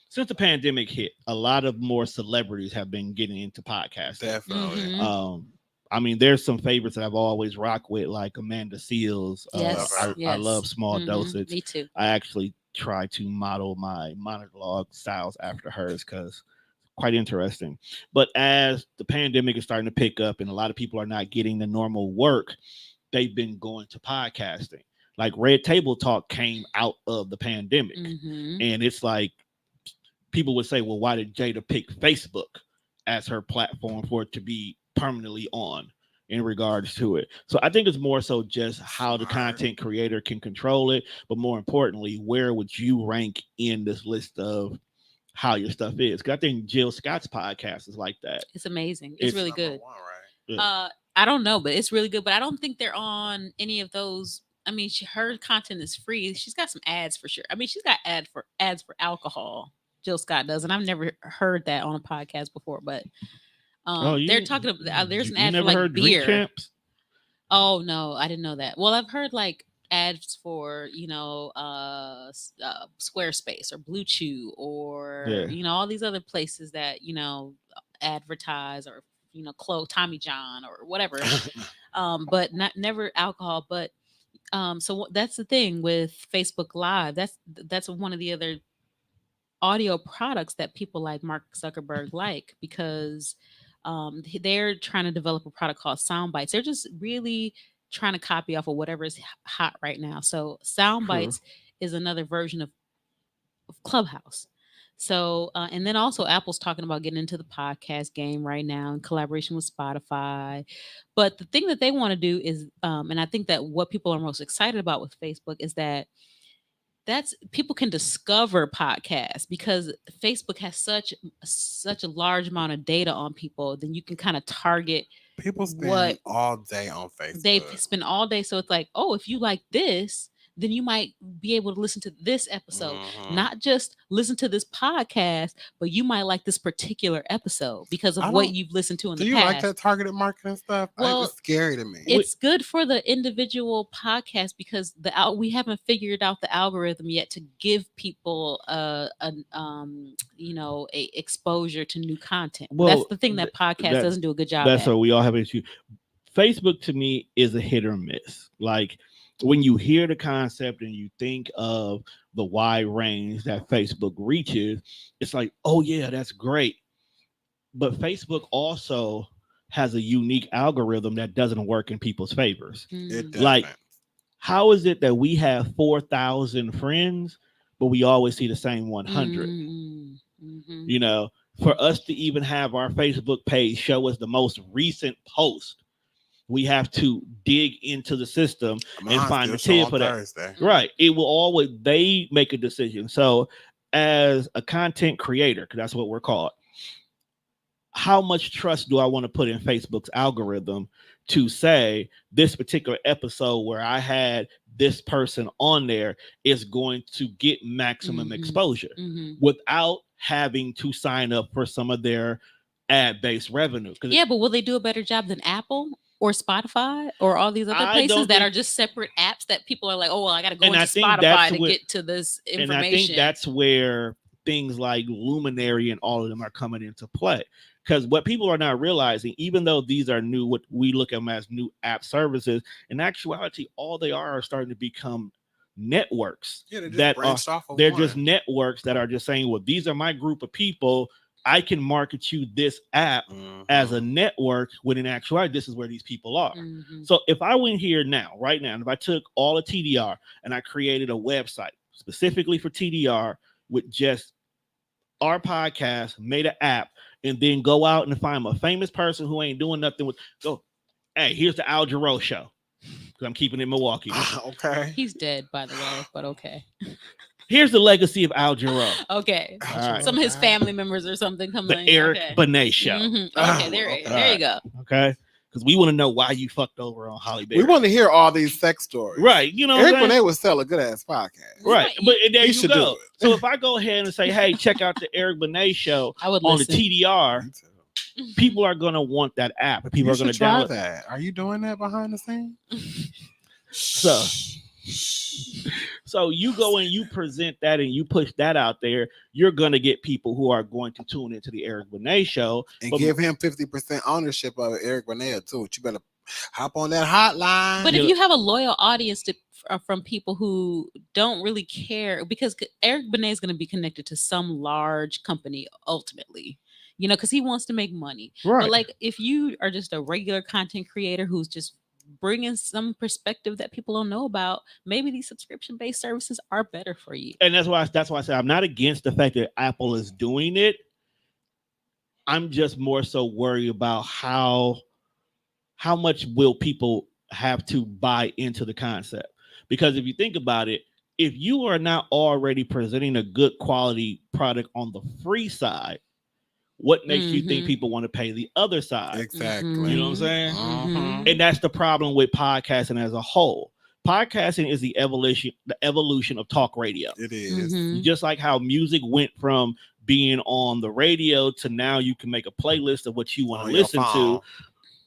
since the pandemic hit, a lot of more celebrities have been getting into podcasting. Definitely. I mean, there's some favorites that I've always rocked with, like Amanda Seales. I love Small Dosage. Me too. I actually try to model my monologue styles after hers because quite interesting. But as the pandemic is starting to pick up and a lot of people are not getting the normal work, they've been going to podcasting. Like Red Table Talk came out of the pandemic. And it's like people would say, well, why did Jada pick Facebook as her platform for it to be permanently on in regards to it? So I think it's more so just how the content creator can control it, but more importantly, where would you rank in this list of how your stuff is? Because I think Jill Scott's podcast is like that. It's amazing. It's really good. One, right? I don't know, but it's really good. But I don't think they're on any of those. I mean, her content is free. She's got some ads for sure. I mean, she's got ads for alcohol. Jill Scott does, and I've never heard that on a podcast before, but they're talking about there's an ad for like beer. Champs? Oh no, I didn't know that. Well, I've heard like ads for Squarespace or Blue Chew or all these other places that advertise or Tommy John or whatever. But never alcohol. But so that's the thing with Facebook Live. That's one of the other audio products that people like Mark Zuckerberg like, because they're trying to develop a product called Soundbites. They're just really trying to copy off of whatever is hot right now. So Soundbites is another version of Clubhouse. So and then also Apple's talking about getting into the podcast game right now in collaboration with Spotify. But the thing that they want to do is, and I think that what people are most excited about with Facebook is that people can discover podcasts, because Facebook has such a large amount of data on people. Then you can kind of target. People spend all day on Facebook. They spend all day. So it's like, oh, if you like this, then you might be able to listen to this episode, not just listen to this podcast, but you might like this particular episode because of what you've listened to in the past. Do you like that targeted marketing stuff? Well, it's scary to me. It's good for the individual podcast because we haven't figured out the algorithm yet to give people a exposure to new content. Well, that's the thing that podcast doesn't do a good job. That's what we all have an issue. Facebook to me is a hit or miss. Like, when you hear the concept and you think of the wide range that Facebook reaches, it's like, oh yeah, that's great. But Facebook also has a unique algorithm that doesn't work in people's favors. Like, how is it that we have 4,000 friends, but we always see the same 100? For us to even have our Facebook page show us the most recent post, we have to dig into the system and find the tip for that. Thursday. Right. It will always, they make a decision. So as a content creator, because that's what we're called, how much trust do I want to put in Facebook's algorithm to say this particular episode where I had this person on there is going to get maximum exposure without having to sign up for some of their ad-based revenue. Yeah, but will they do a better job than Apple or Spotify or all these other I places don't that think- are just separate apps that people are like, oh, well, I got to go And into I think Spotify that's to what- get to this information. And I think that's where things like Luminary and all of them are coming into play. Because what people are not realizing, even though these are new, what we look at them as new app services, in actuality, all they are starting to become networks. Yeah, they just that branched off of they're one. just networks that are just saying, well, these are my group of people. I can market you this app as a network, when in actuality, this is where these people are. Mhm. So if I went here now, right now, and if I took all of TDR and I created a website specifically for TDR with just our podcast, made an app, and then go out and find a famous person who ain't doing nothing with, go, hey, here's the Al Jarreau show. Because I'm keeping it in Milwaukee. Okay. He's dead, by the way, but okay. Here's the legacy of Al Jarreau. Okay. All right. Some of his family members or something come The in. Eric okay. Benet show. Mhm. Oh, Okay, there, okay. there you go. Okay. Because we want to know why you fucked over on Holly Berry. We want to hear all these sex stories. Right. You know what Eric I'm saying? Benet would sell a good ass podcast. Right. But there He you should go. do it. So if I go ahead and say, hey, check out the Eric Benet show I would on listen. the TDR, Me too. people are going to want that app. And people You are going to should try download that. Are you doing that behind the scenes? So you go and you present that and you push that out there, you're going to get people who are going to tune into the Eric Benet show. And But- give him 50% ownership of Eric Benet too. You better hop on that hotline. But if you have a loyal audience from people who don't really care, because Eric Benet is going to be connected to some large company ultimately, you know, because he wants to make money. Right. But like, if you are just a regular content creator who's just bringing some perspective that people don't know about, maybe these subscription-based services are better for you. And that's why I said I'm not against the fact that Apple is doing it. I'm just more so worried about how much will people have to buy into the concept. Because if you think about it, if you are not already presenting a good quality product on the free side, what makes you think Mhm. people want to pay the other side? Exactly. You know what I'm saying? Mhm. And that's the problem with podcasting as a whole. Podcasting is the evolution of talk radio. It is. Mhm. Just like how music went from being on the radio to now you can make a playlist of what you want On to your listen phone. to.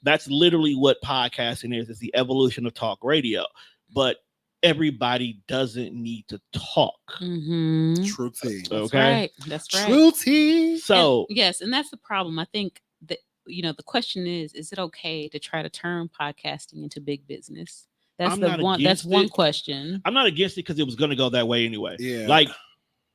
That's literally what podcasting is. It's the evolution of talk radio. But everybody doesn't need to talk. Mhm. True tea. That's Okay. right. That's right. True tea. So And yes, and that's the problem. I think that, you know, the question is it okay to try to turn podcasting into big business? That's I'm the not one. That's against one it. question. I'm not against it because it was going to go that way anyway. Yeah. Like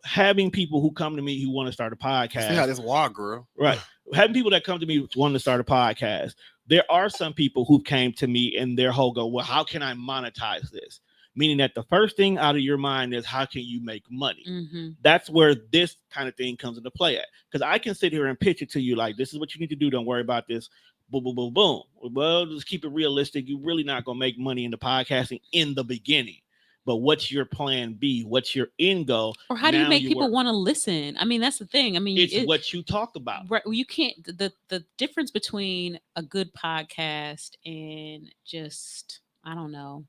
having people who come to me who want to start a See how podcast. this wall grew. Right. Having people that come to me wanting to start a podcast. There are some people who came to me and their whole go, well, how can I monetize this? Meaning that the first thing out of your mind is how can you make money? Mm-hmm. That's where this kind of thing comes into play at. Because I can sit here and pitch it to you like, this is what you need to do. Don't worry about this. Boom, boom, boom, boom. Well, just keep it realistic. You're really not going to make money in the podcasting in the beginning. But what's your plan B? What's your end goal? Or how do you Now make you people work. want to listen? I mean, that's the thing. I mean, It's what you talk about. right, you can't. The difference between a good podcast and just, I don't know,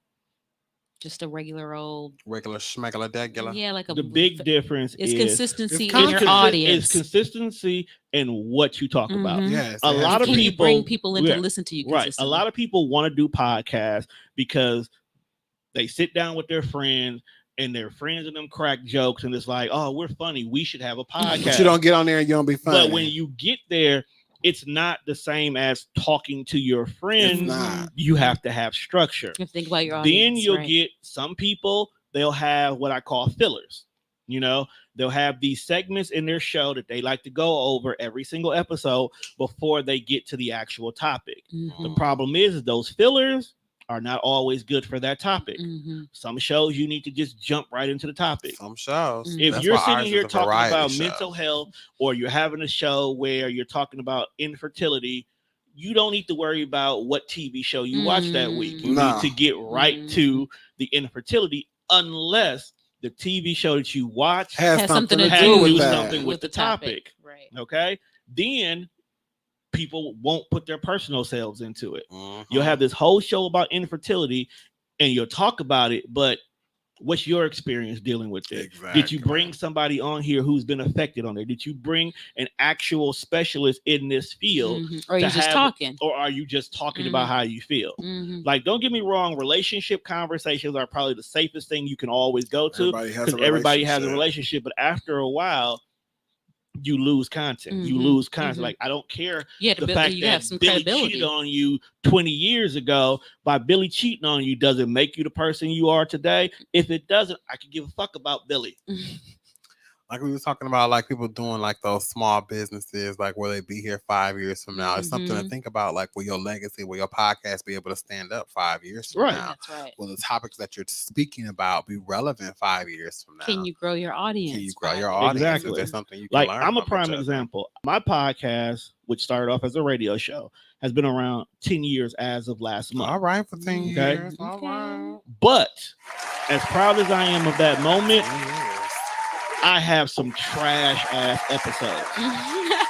just a regular old, Regular schmegular degular. yeah, like a The big difference is is consistency it's in your consistency- audience. It's consistency in what you talk about. Mhm. Yes. A it has lot to of Can be. you bring people- people in yeah, to listen to you? Right. A consistently? lot of people want to do podcasts because they sit down with their friends and their friends and them crack jokes and it's like, oh, we're funny. We should have a podcast. But you don't get on there and you don't be funny. But when you get there, it's not the same as talking to your it's friends. not. You have to have structure. You have to think about your audience. Then you'll right. get some people, they'll have what I call fillers. You know, they'll have these segments in their show that they like to go over every single episode before they get to the actual topic. Mhm, The problem is those fillers are not always good for that topic. mhm. Some shows you need to just jump right into the topic. Some shows. If If That's you're why ours sitting is here a talking variety about show. mental health or you're having a show where you're talking about infertility, you don't need to worry about what TV show you watch that week. You No. need to get right Mm. to the infertility unless the TV show that you watch has something to has do to with do that. something with the topic. Right. Okay. Then people won't put their personal selves into it. Mhm. You'll have this whole show about infertility and you'll talk about it, but What's your experience dealing with it? Exactly. Did you bring somebody on here who's been affected on it? Did you bring an actual specialist in this field? Or are you just talking? Or are you just talking about how you feel? Like, don't get me wrong, relationship conversations are probably the safest thing you can always go to, because everybody has a relationship. But after a while, you lose content. You lose content. Like, I don't care the fact that Billy cheated on you 20 years ago. By Billy cheating on you, does it make you the person you are today? If it doesn't, I could give a fuck about Billy. Like we were talking about, like people doing like those small businesses, like will they be here 5 years from now? It's something to think about. Like, will your legacy, will your podcast be able to stand up 5 years from now? That's right. Will the topics that you're speaking about be relevant 5 years from now? Can you grow your audience? Can you grow your audience? Exactly. Is there something you can learn? I'm a prime example. My podcast, which started off as a radio show, has been around 10 years as of last month. All right, for 10 years. All right. But as proud as I am of that moment, I have some trash ass episodes.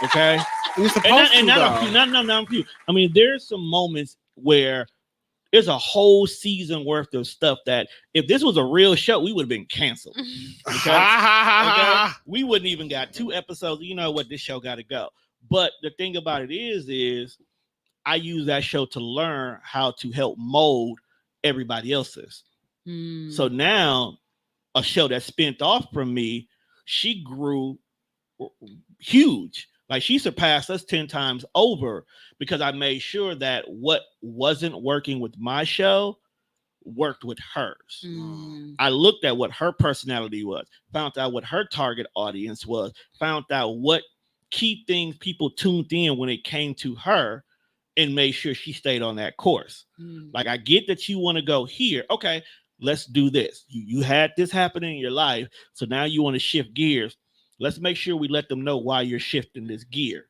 Okay, you're supposed to. Not few. I mean, there's some moments where there's a whole season worth of stuff that if this was a real show, we would have been canceled. Okay? We wouldn't even got 2 episodes. You know what? This show got to go. But the thing about it is I use that show to learn how to help mold everybody else's. So now a show that spent off from me, she grew huge. Like, she surpassed us 10 times over because I made sure that what wasn't working with my show worked with hers. I looked at what her personality was, found out what her target audience was, found out what key things people tuned in when it came to her, and made sure she stayed on that course. Like, I get that you want to go here. Okay, let's do this. You had this happen in your life, so now you want to shift gears. Let's make sure we let them know why you're shifting this gear,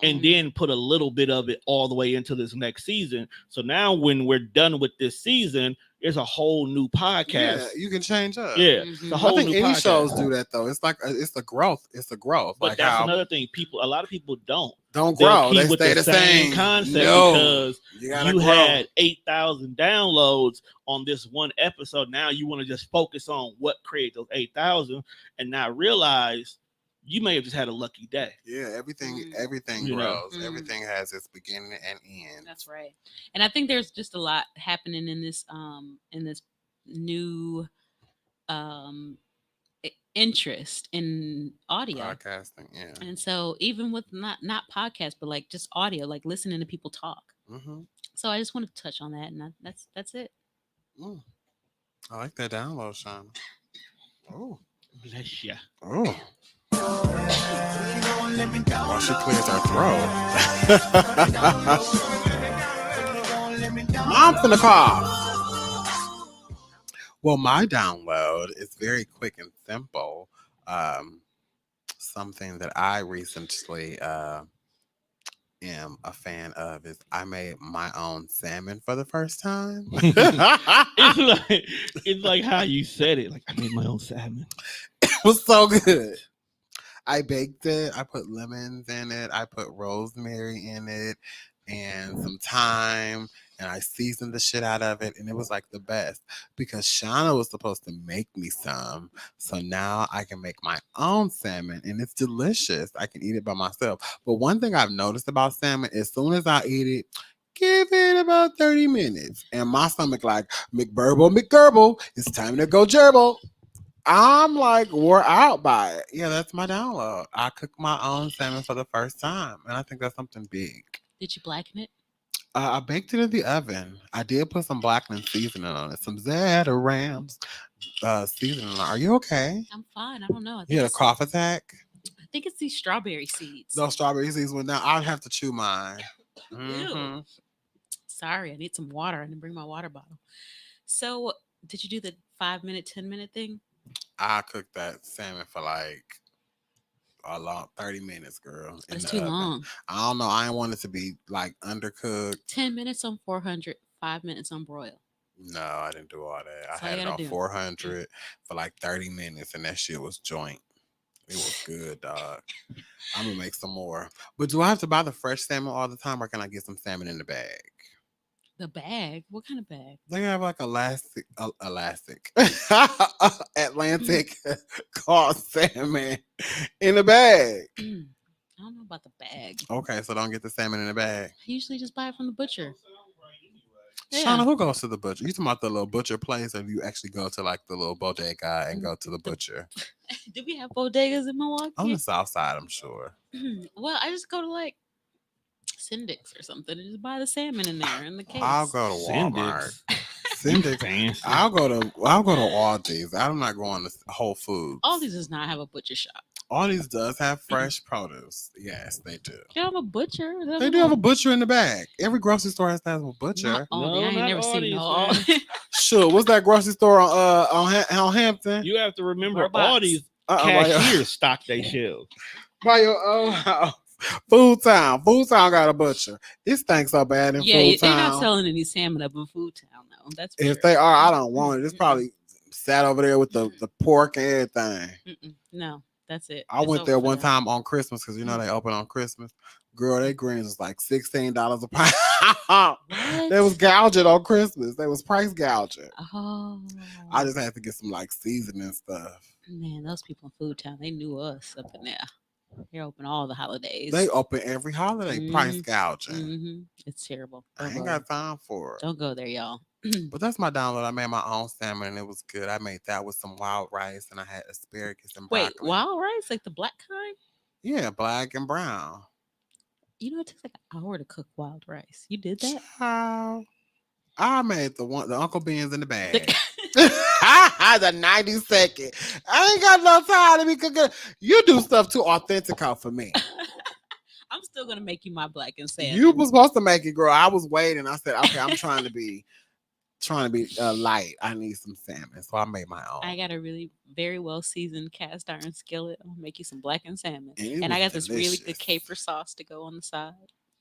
and then put a little bit of it all the way into this next season. So now when we're done with this season, there's a whole new podcast. Yeah, you can change up. Yeah, the whole I think any podcast. Shows do that though. It's like it's a growth. It's a growth. But like that's another thing. A lot of people don't grow. They stay the same concept because you had 8,000 downloads on this one episode. Now you want to just focus on what created those 8,000, and not realize you may have just had a lucky day. Yeah, everything grows. Everything has its beginning and end. That's right. And I think there's just a lot happening in this new interest in audio podcasting. Yeah. And so even with not podcasts, but like just audio, like listening to people talk. So I just wanted to touch on that, and that's it. I like that download, Sean. Oh, bless ya. Oh. While she clears her throat. I'm finna cough. Well, my download is very quick and simple. Something that I recently am a fan of is I made my own salmon for the first time. It's like how you said it. Like, I made my own salmon. It was so good. I baked it. I put lemons in it. I put rosemary in it and some thyme. And I seasoned the shit out of it. And it was like the best because Shauna was supposed to make me some. So now I can make my own salmon and it's delicious. I can eat it by myself. But one thing I've noticed about salmon, as soon as I eat it, give it about 30 minutes. And my stomach like, McGurble, it's time to go gerbil. I'm like wore out by it. Yeah, that's my download. I cooked my own salmon for the first time. And I think that's something big. Did you blacken it? I baked it in the oven. I did put some blackening seasoning on it. Some Zatarain's seasoning. Are you okay? I'm fine. I don't know. You had a cough attack? I think it's these strawberry seeds. Those strawberry seeds went down. I'd have to chew mine. Ew. Sorry, I need some water. I didn't bring my water bottle. So, did you do the 5-minute, 10-minute thing? I cooked that salmon for like a long 30 minutes, girl. That's too long. I don't know. I didn't want it to be like undercooked. 10 minutes on 400, 5 minutes on broil. No, I didn't do all that. I had it on 400 for like 30 minutes, and that shit was joint. It was good, dog. I'm gonna make some more. But do I have to buy the fresh salmon all the time, or can I get some salmon in the bag? The bag? What kind of bag? They have like elastic Atlantic caught salmon in a bag. I don't know about the bag. Okay, so don't get the salmon in a bag. I usually just buy it from the butcher. Yeah. Shauna, who goes to the butcher? You talking about the little butcher place, or do you actually go to like the little bodega and go to the butcher? Do we have bodegas in Milwaukee? On the south side, I'm sure. Well, I just go to like Syndic's or something and just buy the salmon in there in the case. I'll go to Walmart. Syndic's. Fancy. I'll go to Aldi's. I'm not going to Whole Foods. Aldi's does not have a butcher shop. Aldi's does have fresh produce. Yes, they do. They have a butcher. They do have a butcher in the bag. Every grocery store has to have a butcher. Oh, No, I ain't not never seen no Aldi's, Aldi. Sure. What's that grocery store on Hampton? You have to remember, Robots. all these by your- cashiers stock their shelves. by your own house. Food Town. Food Town got a butcher. This stinks so bad in Yeah, Food they're Town. not selling any salmon up in Food Town though. That's for If sure. they are, I don't want it. It's probably sat over there with the pork and everything. No, that's it. I It's went over there for one that. time on Christmas because you know they open on Christmas. Girl, they greens was like $16 a pound. They was What? gouging on Christmas. They was price gouging. Oh, I just had to get some like seasoning stuff. man, those people in Food Town, they knew us up in there. They're open all the holidays. They open every holiday price gouging. Mm-hmm. It's terrible. I Don't ain't go. got time for it. Don't go there, y'all. But that's my download. I made my own salmon and it was good. I made that with some wild rice and I had asparagus and broccoli. Wait, wild rice, like the black kind? Yeah, black and brown. You know, it takes like an hour to cook wild rice. You did that? Child, I made the Uncle Ben's in the bag. The- The 90-second. I ain't got no time to be cooking. You do stuff too authentic for me. I'm still gonna make you my black and salmon. You was supposed to make it, girl. I was waiting. I said, okay, I'm trying to be light. I need some salmon, so I made my own. I got a really very well seasoned cast iron skillet. I'm gonna make you some black and salmon, And it and I was got this really delicious. good caper sauce to go on the side.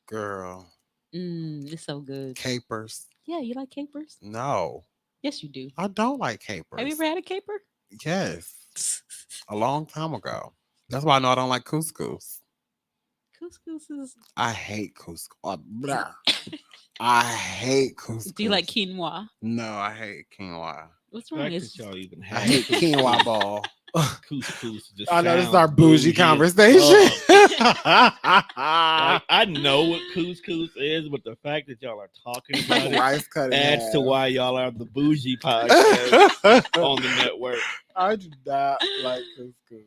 Girl, It's so good. capers. Yeah, you like capers? No, Yes, you do. I don't like capers. Have you ever had a caper? Yes, a long time ago. That's why I know I don't like couscous. Couscous is. I hate couscous. Blah. I hate couscous. Do you like quinoa? No, I hate quinoa. What's The wrong? fact It's that y'all even I have hate quinoa ball. couscous. Just I know this is sounds our bougie bougie as conversation. fuck. Like, I know what couscous is, but the fact that y'all are talking about it Rice cutting adds to why y'all are the bougie podcast on the network. I do not like couscous.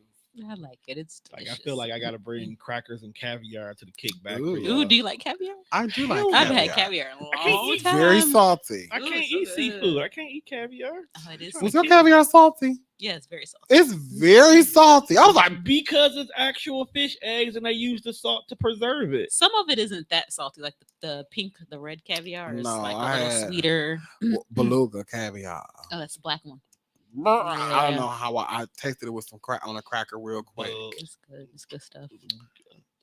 I like it. It's Like, delicious. I feel like I gotta bring crackers and caviar to the kickback. Ooh. For Ooh, y'all. do you like caviar? I do like Hell I've yeah. had caviar in a I can't long eat time. Very salty. I Ooh, can't so eat good. seafood. I can't eat caviar. Oh, it is. Was Was so your good. caviar salty? Yeah, it's very salty. It's very salty. I was like, Because it's actual fish eggs and they use the salt to preserve it. Some of it isn't that salty, like the pink, the red caviar is No, like a I little had- sweeter. beluga caviar. Oh, that's the black one. I don't Yeah. know how I tasted it with some crack on a cracker real quick. It's good. It's good stuff.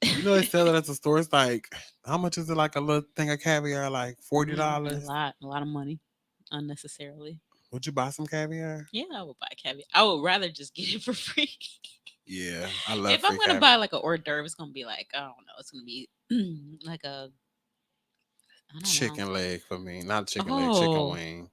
You know they sell it at the store. It's like, how much is it? Like a little thing of caviar, like $40. A lot of money, unnecessarily. Would you buy some caviar? Yeah, I would buy caviar. I would rather just get it for free. Yeah, I love. If I'm free gonna caviar. buy like an hors d'oeuvre, it's gonna be like, I don't know, it's gonna be like a I don't chicken know. leg for me, not chicken leg, chicken Oh. wing.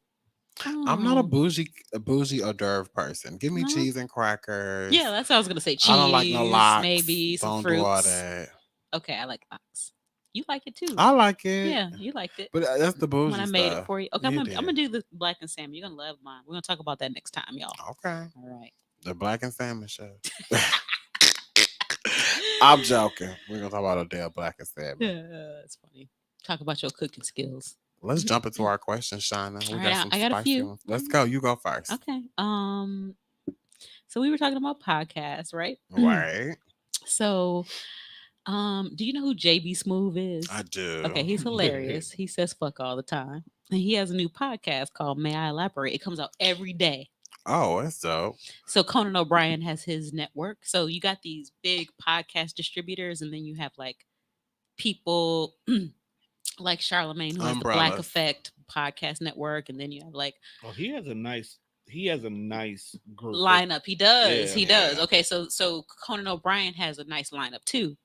I'm not a Oh. bougie hors d'oeuvre person. Give me No? cheese and crackers. Yeah, that's what I was gonna say. Cheese, I don't like no lox. maybe some Don't fruits. do all that. Okay, I like lox. You like it too. I like it. Yeah, you liked it. But that's the bougie When I made stuff. it for you. Okay, You I'm did. gonna do the black and salmon. You're gonna love mine. We're gonna talk about that next time, y'all. Okay. All right. The black and salmon show. I'm joking. We're gonna talk about a damn black and salmon. That's funny. Talk about your cooking skills. Let's jump into our questions, Shauna. We All got right, some I got a spicy few. ones. Let's go. You go first. Okay. So we were talking about podcasts, right? Right. So, do you know who JB Smooth is? I do. Okay, he's hilarious. He says fuck all the time. And he has a new podcast called May I Elaborate? It comes out every day. Oh, that's dope. So Conan O'Brien has his network. So you got these big podcast distributors, and then you have like people like Charlemagne, who has the Black Umbrellas. Effect podcast network, and then you have like Oh, he has a nice group. lineup. He does. Yeah. He does. Yeah. Okay, so Conan O'Brien has a nice lineup too.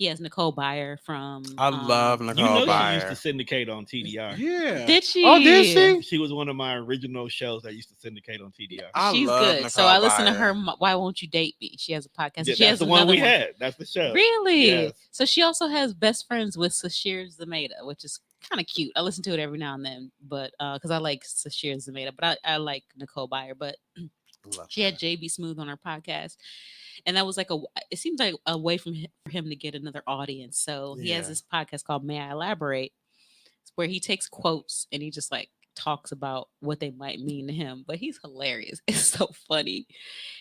He has Nicole Byer from. I love You Nicole know she used to Byer. syndicate on TDR. Yeah. Did she? Oh, did she? She was one of my original shows that used to syndicate on TDR. I She's love good. So Nicole I listen to Byer. her. Why won't you date me? She has a podcast. Yeah, She that's has the one another we one. had. That's the show. Really? Yes. So she also has Best Friends with Sashir Zamata, which is kind of cute. I listen to it every now and then, but because I like Sashir Zamata, but I like Nicole Byer. But Love she had her. JB Smooth on her podcast, and that was like it seems like a way for him to get another audience. So he has Yeah. this podcast called May I Elaborate, where he takes quotes and he just like talks about what they might mean to him. But he's hilarious. It's so funny.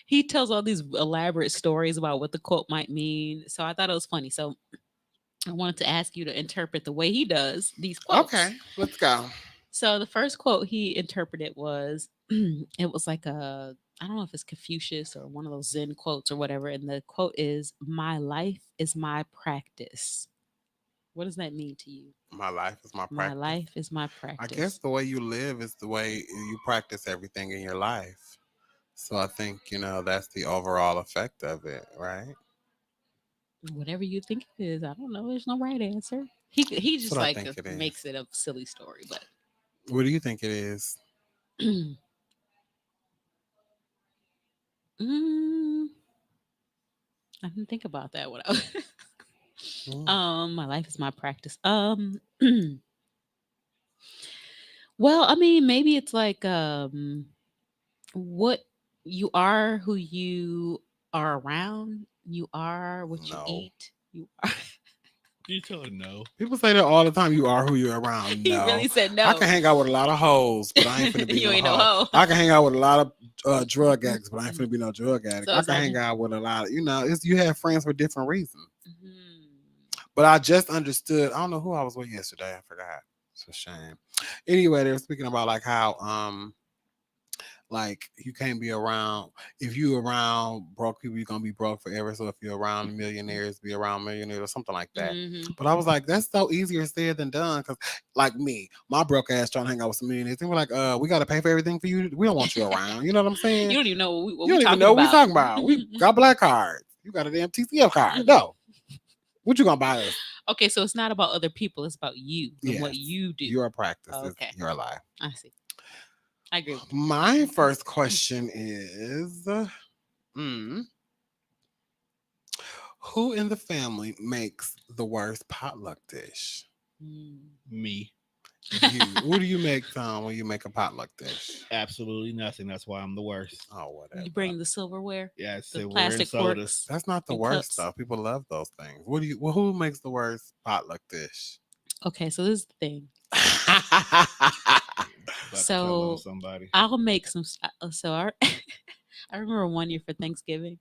He tells all these elaborate stories about what the quote might mean. So I thought it was funny. So I wanted to ask you to interpret the way he does these quotes. Okay, let's go. So the first quote he interpreted was it was like a I don't know if it's Confucius or one of those Zen quotes or whatever. And the quote is, "My life is my practice." What does that mean to you? My life is my My practice. life is my I practice. guess the way you live is the way you practice everything in your life. So I think, that's the overall effect of it, right? Whatever you think it is, I don't know. There's no right answer. He That's just what I like think it makes is. it a silly story, but What do you think it is? mm, I didn't think about that when I was my life is my practice. Well, I mean, maybe it's like what you are, who you are around, you are what you No. eat. You are. You told her no. People say that all the time. You are who you're around. He No. really said no. I can hang out with a lot of hoes, but I ain't finna be You no ain't no hoe. hoe. I can hang out with a lot of drug addicts, but I ain't finna be no drug addict. So I it's can like- hang out with a lot of, you have friends for different reasons. Mhm. But I just understood. I don't know who I was with yesterday. I forgot. It's a shame. Anyway, they were speaking about like how like you can't be around if you around broke people, you're gonna be broke forever. So if you're around millionaires, be around millionaires or something like that. Mhm. But I was like, that's so easier said than done. Cause like me, my broke ass trying to hang out with some millionaires. They were like, we gotta pay for everything for you. We don't want you around. You know what I'm saying? You don't even know what You we don't even talking know what we about. talking about. We got black cards. You got a damn TCF card. No. What you gonna buy us? Okay, so it's not about other people; it's about you and what Yes. you do. Your practice Oh, is okay. your life. I see. I agree. With you. My first question is who in the family makes the worst potluck dish? Mm. Me. You. What do you make, Tom, when you make a potluck dish? Absolutely nothing. That's why I'm the worst. Oh, whatever. You bring the silverware, Yeah, it's the silverware and plastic sodas. forks. That's not the and worst cups. stuff. People love those things. Who makes the worst potluck dish? Okay, so this is the thing. About to tell on So somebody. I'll make some. So I remember one year for Thanksgiving.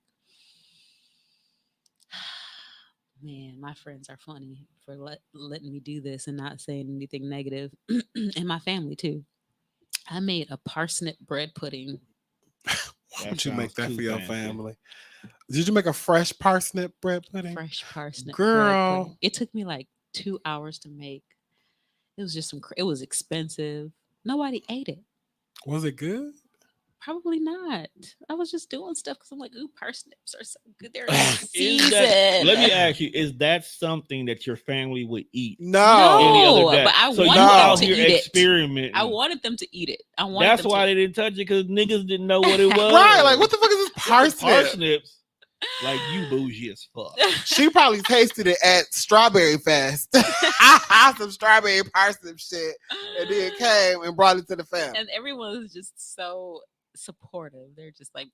Man, my friends are funny for letting me do this and not saying anything negative, and my family too. I made a parsnip bread pudding. Why That would you make sounds that too for your fancy. family? Did you make a fresh parsnip bread pudding? Fresh parsnip bread Girl. pudding. It took me like 2 hours to make. It was just it was expensive. Nobody ate it. Was it good? Probably not. I was just doing stuff because I'm like, ooh, parsnips are so good. They're Is seasoned. that, let me ask you: is that something that your family would eat? No. Any No, other day? but I so wanted you them out to here eat it. experimenting. I wanted them to eat it. I wanted That's them why to. they didn't touch it because niggas didn't know what it was. Right, like what the fuck is this Parsnips. parsnip? Like you bougie as fuck. She probably tasted it at Strawberry Fest. Some strawberry parsnip shit. And then came and brought it to the family. And everyone was just so supportive. They're just like,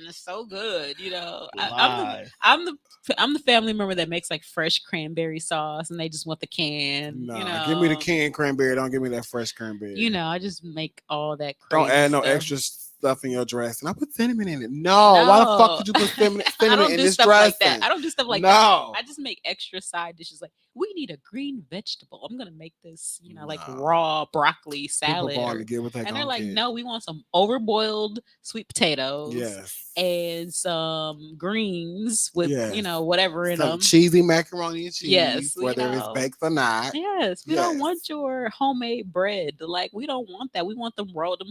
it's so good. You know, Lies. I'm the family member that makes like fresh cranberry sauce, and they just want the can. Nah, you know, give me the canned cranberry. Don't give me that fresh cranberry. You know, I just make all that. Don't Crazy add no stuff. extra stuff in your dressing. I put cinnamon in it. No. Why the fuck did you put cinnamon, I cinnamon don't in do this stuff dressing? like that. I don't do stuff like that. No. I just make extra side dishes. Like we need a green vegetable. I'm gonna make this, like No. raw broccoli People salad. going to get what they And they're gonna like, get. no, we want some overboiled sweet potatoes. Yes. And some greens with Yes. whatever in Some them. cheesy macaroni and cheese, Yes, whether it's baked or not. Yes, we don't Yes. want your homemade bread. Like we don't want that. We want them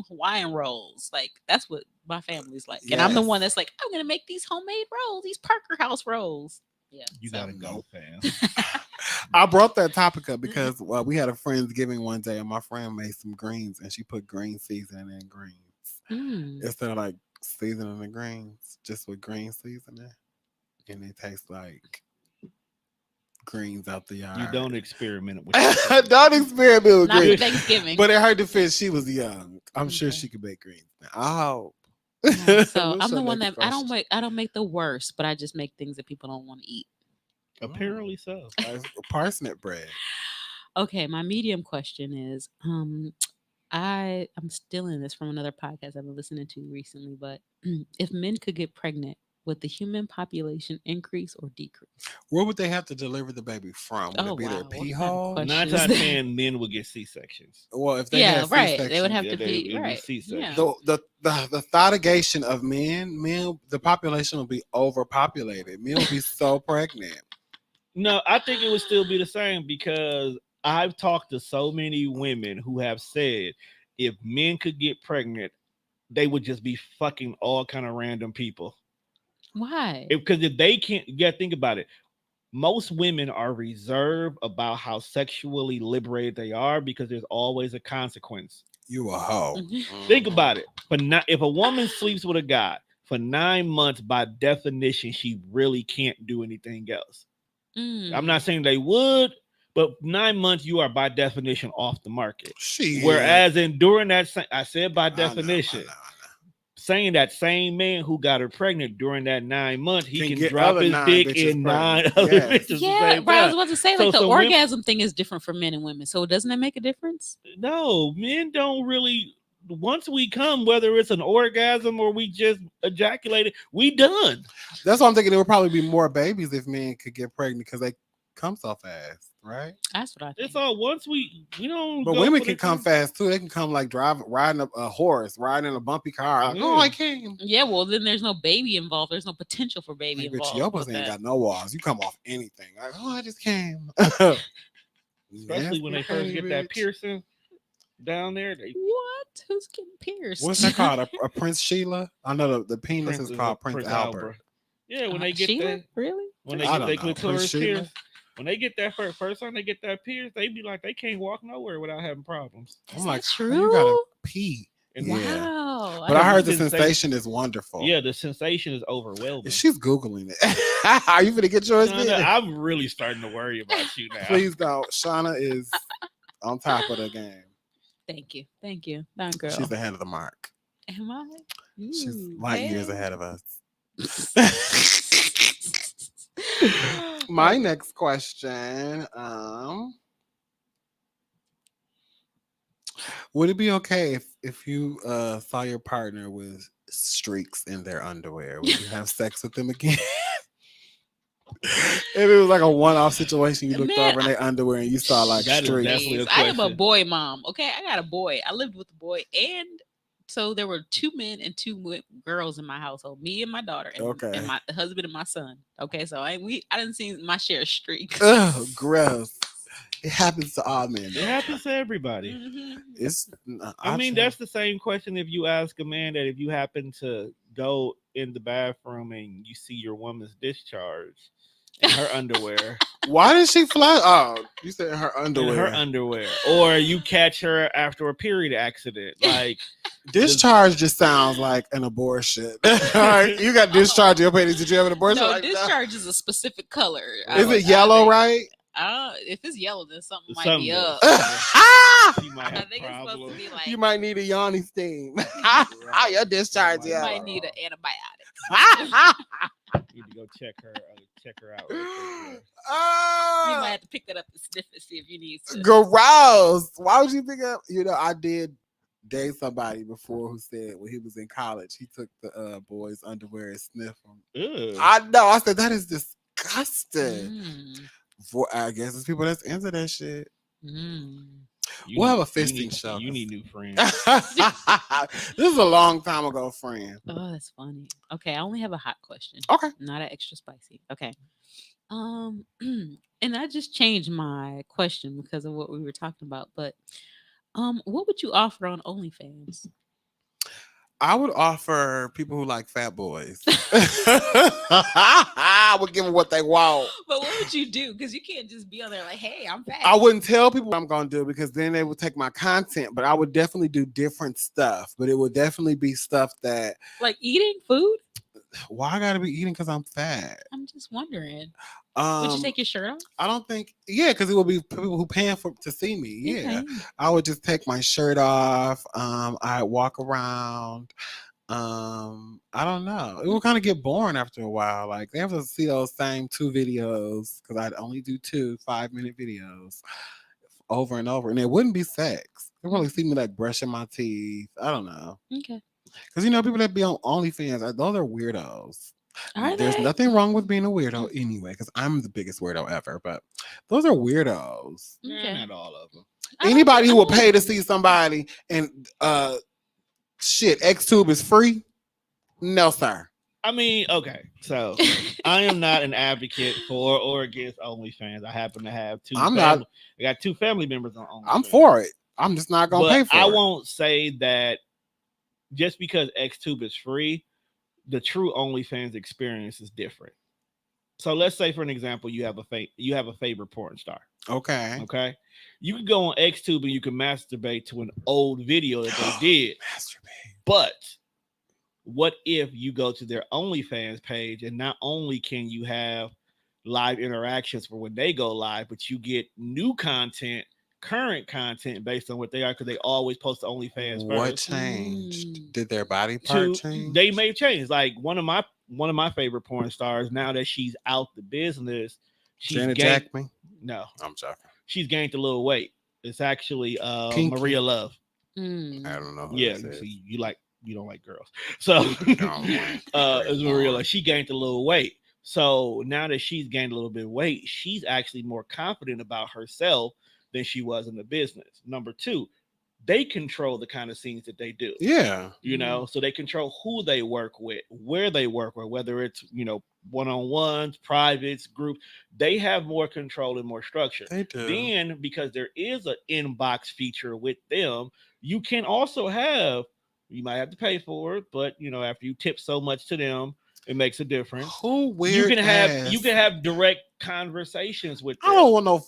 Hawaiian rolls. Like that's what my family's like. And I'm the Yes. one that's like, I'm gonna make these homemade rolls, these Parker House rolls. Yeah. You so. gotta go, fam. I brought that topic up because we had a Friendsgiving one day, and my friend made some greens, and she put green seasoning in greens instead of like seasoning the greens, just with green seasoning, and it tastes like greens out the yard. You don't experiment with Don't experiment with Not for greens. Thanksgiving. But in her defense, she was young. I'm sure Okay. she could make greens now. I hope. Yeah, so What's I'm the your one next that question? I don't make the worst, but I just make things that people don't want to eat. Apparently so. Parsnip bread. Okay, my medium question is I'm stealing this from another podcast I've been listening to recently, but if men could get pregnant, would the human population increase or decrease? Where would they have to deliver the baby from? Would Oh, it be their wow. What pee kind of hole? question? 9 out of 10 men would get C-sections. Well, if they Yeah, had right. C-section, They would have Yeah, to they be would be right. C-section. Yeah. the thoughtagation of men, the population will be overpopulated. Men will be so pregnant. No, I think it would still be the same because I've talked to so many women who have said if men could get pregnant, they would just be fucking all kind of random people. Why? Because if they can't, yeah, think about it. Most women are reserved about how sexually liberated they are because there's always a consequence. You a hoe. Think about it. But not if a woman sleeps with a guy for 9 months, by definition, she really can't do anything else. I'm not saying they would, but 9 months you are by definition off the market. Whereas during that, I said by definition, saying that same man who got her pregnant during that 9 months, he can drop his dick in 9 other bitches. Yeah, but I was about to say, like, the so orgasm thing is different for men and women. So doesn't that make a difference? No, men don't really. Once we come, whether it's an orgasm or we just ejaculated, we done. That's why I'm thinking there would probably be more babies if men could get pregnant because they come so fast, right? That's what I think. It's all once we don't. But women can come fast too. They can come like riding a horse, riding in a bumpy car. Like, oh, I came. Yeah, well, then there's no baby involved. There's no potential for baby like, involved. Bitch, your pussy ain't got no walls. You come off anything. Like, oh, I just came. Especially when they first get that piercing down there. What? Who's getting pierced? What's that called? A Prince Sheila? I know the penis is called Prince Albert. Yeah, when they get Sheila? that, really? When they get their clitoris pierced, when they get that first time they get that pierced, they be like they can't walk nowhere without having problems. I'm like, true. You gotta pee. Wow. But I heard the sensation is wonderful. Yeah, the sensation is overwhelming. She's Googling it. Are you gonna get yours? No, I'm really starting to worry about you now. Please don't. Shauna is on top of the game. Thank you. Thank you. That girl. She's ahead of the mark. Am I? She's light years ahead of us. My next question. Would it be okay if you saw your partner with streaks in their underwear? Would you have sex with them again? If it was like a one-off situation, you looked over in their underwear and you saw like streaks. I am a boy mom. Okay, I got a boy. I lived with a boy, and so there were 2 men and 2 girls in my household. Me and my daughter, and my husband and my son. Okay, so I didn't see my share of streaks. Oh, gross. It happens to all men. It happens to everybody. Mm-hmm. I mean, that's the same question if you ask a man that if you happen to go in the bathroom and you see your woman's discharge in her underwear. Why did she fly? Oh, you said in her underwear. In her underwear. Or you catch her after a period accident. Like discharge just sounds like an abortion. All right, you got discharge in your panties. Did you have an abortion? No, discharge is a specific color. Is it yellow, right? If it's yellow, then something might be up. You might have I think it's supposed to be like you might need a yawny steam. Your discharge, you might need an antibiotic. You need to go check her out. Right you might have to pick that up and sniff it, see if you need to. Gross. Why would you pick up? I did date somebody before who said when he was in college, he took the boys' underwear and sniffed them. Ew. I know. I said that is disgusting. I guess it's people that's into that shit. We'll have a fisting show. You need new friends. This is a long time ago, friend. Oh, that's funny. Okay, I only have a hot question. Okay. Not an extra spicy. Okay. And I just changed my question because of what we were talking about. But what would you offer on OnlyFans? I would offer people who like fat boys. I would give them what they want. But what would you do? Because you can't just be on there like, hey, I'm fat. I wouldn't tell people what I'm going to do because then they would take my content, but I would definitely do different stuff. But it would definitely be stuff that. Like eating food? Why I got to be eating because I'm fat? I'm just wondering. Would you take your shirt off? I don't think, yeah, because it would be people who paying to see me. Yeah. Okay. I would just take my shirt off. I'd walk around. I don't know. It will kind of get boring after a while. Like they have to see those same 2 videos because I'd only do 2 5-minute videos over and over, and it wouldn't be sex. They probably see me like brushing my teeth. I don't know. Okay. Because people that be on OnlyFans, those are weirdos. There's they? nothing wrong with being a weirdo anyway, because I'm the biggest weirdo ever. But those are weirdos. Okay. Not all of them. Anybody who will pay to see somebody and shit, XTube is free? No, sir. I mean, okay, so I am not an advocate for or against OnlyFans. I happen to have 2. I got 2 family members on OnlyFans. I'm for it. I'm just not gonna pay for it. I won't say that just because XTube is free, the true OnlyFans experience is different. So let's say, for an example, you have a favorite porn star. Okay. Okay. You can go on XTube and you can masturbate to an old video that they did. Masturbate. But what if you go to their OnlyFans page and not only can you have live interactions for when they go live, but you get new content, current content based on what they are, because they always post to OnlyFans first. What changed? Did their body part change? They may change. Like one of my favorite porn stars, now that she's out the business, Janet Jackman? No, I'm joking. She's gained a little weight. It's actually Kinky. Maria Love. I don't know. Yeah, so you don't like girls, so it's Maria Love. She gained a little weight. So now that she's gained a little bit of weight, she's actually more confident about herself than she was in the business. Number 2, they control the kind of scenes that they do. Yeah. So they control who they work with, where they work with, whether it's, one-on-ones, privates, groups. They have more control and more structure. They do. Then, because there is an inbox feature with them, you can also have, you might have to pay for it, but, after you tip so much to them, it makes a difference. Who weird You can have direct conversations with them. I don't want no.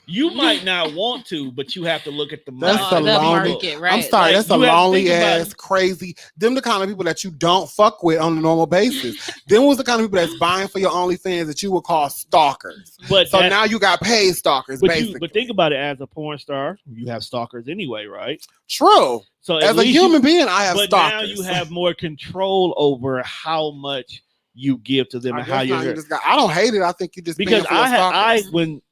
You might not want to, but you have to look at the That's market. the lonely. Market, right? I'm sorry, Like, that's a you have to lonely think about ass, crazy. Them the kind of people that you don't fuck with on a normal basis. Them was the kind of people that's buying for your OnlyFans that you would call stalkers. But So now you got paid stalkers, basically. But think about it, as a porn star, you have stalkers anyway, right? True. So As a human being, I have but stalkers. now you have more control over how much you give to them and how I don't hate it. I think you just because paying for your stalkers. when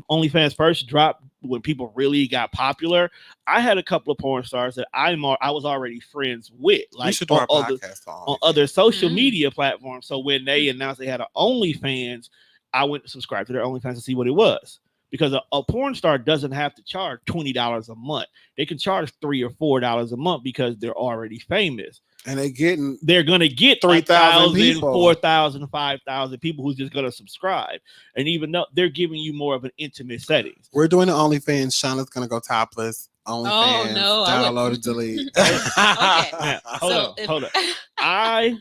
OnlyFans first dropped, when people really got popular, I had a couple of porn stars that I was already friends with, like on other social media platforms. So when they announced they had an OnlyFans, I went to subscribe to their OnlyFans to see what it was. Because a porn star doesn't have to charge $20 a month. They can charge $3 or $4 a month because they're already famous. And they're going to get 3,000 people, 4,000, 5,000 people who's just going to subscribe. And even though they're giving you more of an intimate setting. We're doing the OnlyFans. Shauna's going to go topless. OnlyFans. Oh, no. Download and delete. Okay. Hold on. I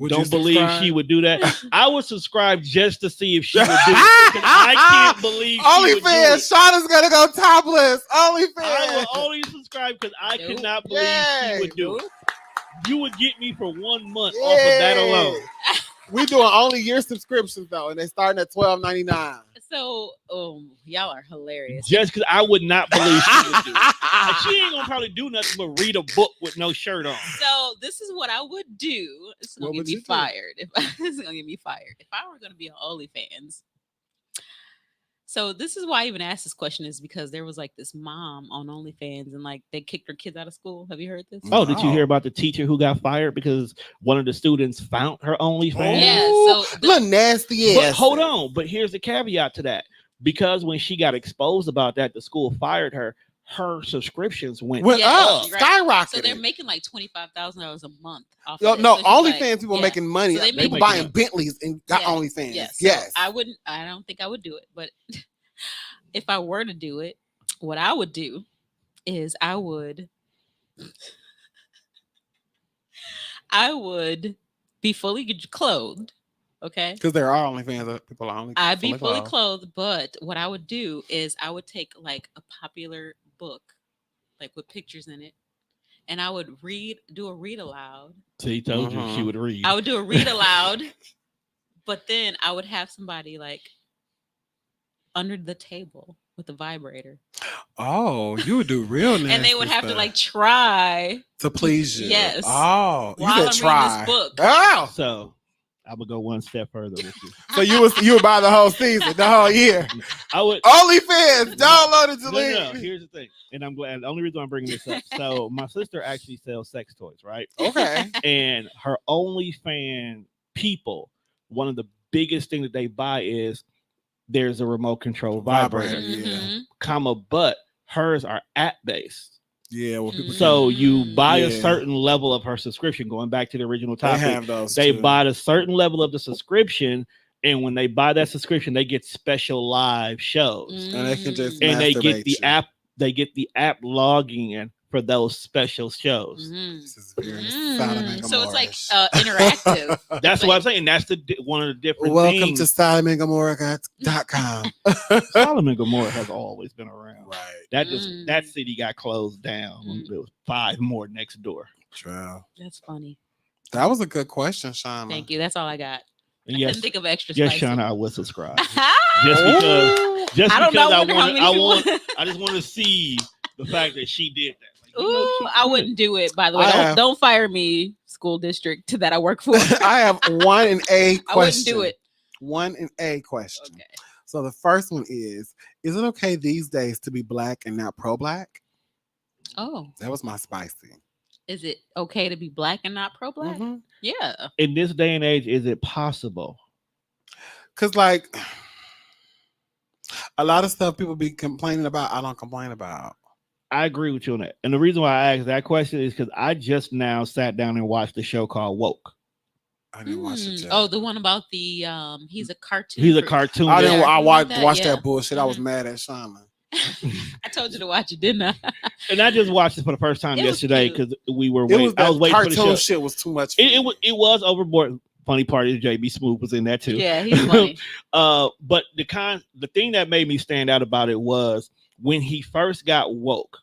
don't believe she would do that. I would subscribe just to see if she would do it. I can't believe OnlyFans. Shauna's going to go topless. OnlyFans. I will only subscribe because I cannot believe she would do it. You would get me for 1 month off of that alone. We doing only year subscriptions though, and they starting at $12.99. So, y'all are hilarious. Just because I would not believe she would do it. Like, she ain't gonna probably do nothing but read a book with no shirt on. So this is what I would do. This is gonna get me fired. This is gonna get me fired. If I were gonna be on OnlyFans. So this is why I even asked this question, is because there was like this mom on OnlyFans and like they kicked her kids out of school. Have you heard this? Oh, did you hear about the teacher who got fired because one of the students found her OnlyFans? Yeah, so look nasty ass. But hold on, but here's the caveat to that. Because when she got exposed about that, the school fired her. Her subscriptions went up, right. skyrocketed. So they're making like $25,000 a month off. No, so OnlyFans people making money. So people buying Bentleys and got OnlyFans. Yeah. So yes, I don't think I would do it, but if I were to do it, what I would do is I would I would be fully clothed. Okay. Because there are OnlyFans that people are only. I'd be fully clothed, but what I would do is I would take like a popular book, like with pictures in it, and I would do a read aloud. So he told you she would read. I would do a read aloud, but then I would have somebody like under the table with a vibrator. Oh, you would do real nasty and they would have stuff to like try to please you. Yes. Oh, you while said I'm try. reading this book. Oh, So I would go one step further with you. so you would buy the whole season, the whole year. I would. OnlyFans, download it to No, here's the thing, and I'm glad. The only reason I'm bringing this up. So my sister actually sells sex toys, right? Okay. And her OnlyFans people, one of the biggest thing that they buy is there's a remote control vibrator, yeah. But hers are app based. Yeah, well, people So you buy a Yeah. certain level of her subscription. Going back to the original they topic, have those. they too. buy a certain level of the subscription, and when they buy that subscription, they get special live shows, and they can just and they get masturbate the you. app. They get the app logging in for those special shows. This is very Sodom and So it's like Gomorrah-ish. interactive. That's what I'm saying. That's one of the different Welcome things. to SodomandGomorrah.com. Sodom and Gomorrah has always been around. Right. That city got closed down when there was 5 more next door. True. That's funny. That was a good question, Shauna. Thank you. That's all I got. And I yes, couldn't think of extra yes, spicy. Shauna, I would subscribe. Ooh. Just I don't because know I how want, many people- I just want to see the fact that she did that. Like, you Ooh, know, she I did. wouldn't do it. By the way, I have- don't fire me, school district that I work for. I have one in A question. I wouldn't do it. One in A question. Okay. So the first one is it okay these days to be black and not pro-black? Oh, That was my spicy. is it okay to be black and not pro-black? Mhm. Yeah. In this day and age, is it possible? Cause like a lot of stuff people be complaining about, I don't complain about. I agree with you on that. And the reason why I asked that question is because I just now sat down and watched the show called Woke. I didn't watch it yet. Oh, the one about the he's a cartoon. He's a for- cartoon. I didn't. Yeah, I something watched like that, watched yeah. that bullshit. I was Mhm. mad at Shauna. I told you to watch it, didn't I? And I just watched it for the first time It was yesterday cute. because we were It waiting. was I was that waiting for the show. cartoon shit was too much. For me. It was overboard. Funny part is JB Smoove was in that too. Yeah, he's funny. But the thing that made me stand out about it was when he first got woke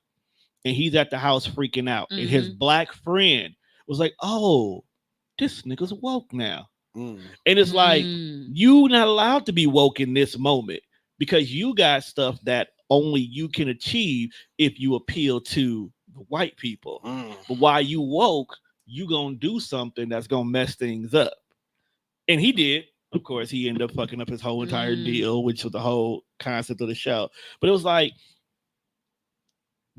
and he's at the house freaking out, and his black friend was like, "Oh, this nigga's woke now." Mm. And it's like, Mm. you not allowed to be woke in this moment because you got stuff that only you can achieve if you appeal to the white people. Mm. But while you woke, you gonna do something that's gonna mess things up. And he did. Of course, he ended up fucking up his whole entire deal, which was the whole concept of the show. But it was like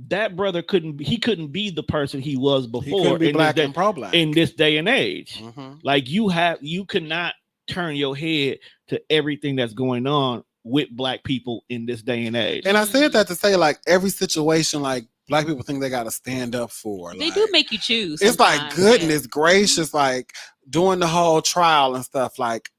that brother couldn't be the person he was He before couldn't be in, black this and pro-black. in this day and age. Mhm. Like you cannot turn your head to everything that's going on with black people in this day and age. And I said that to say, like, every situation, like, black people think they got to stand up for. They like, do make you choose. It's like sometimes, goodness gracious, like doing the whole trial and stuff. Like,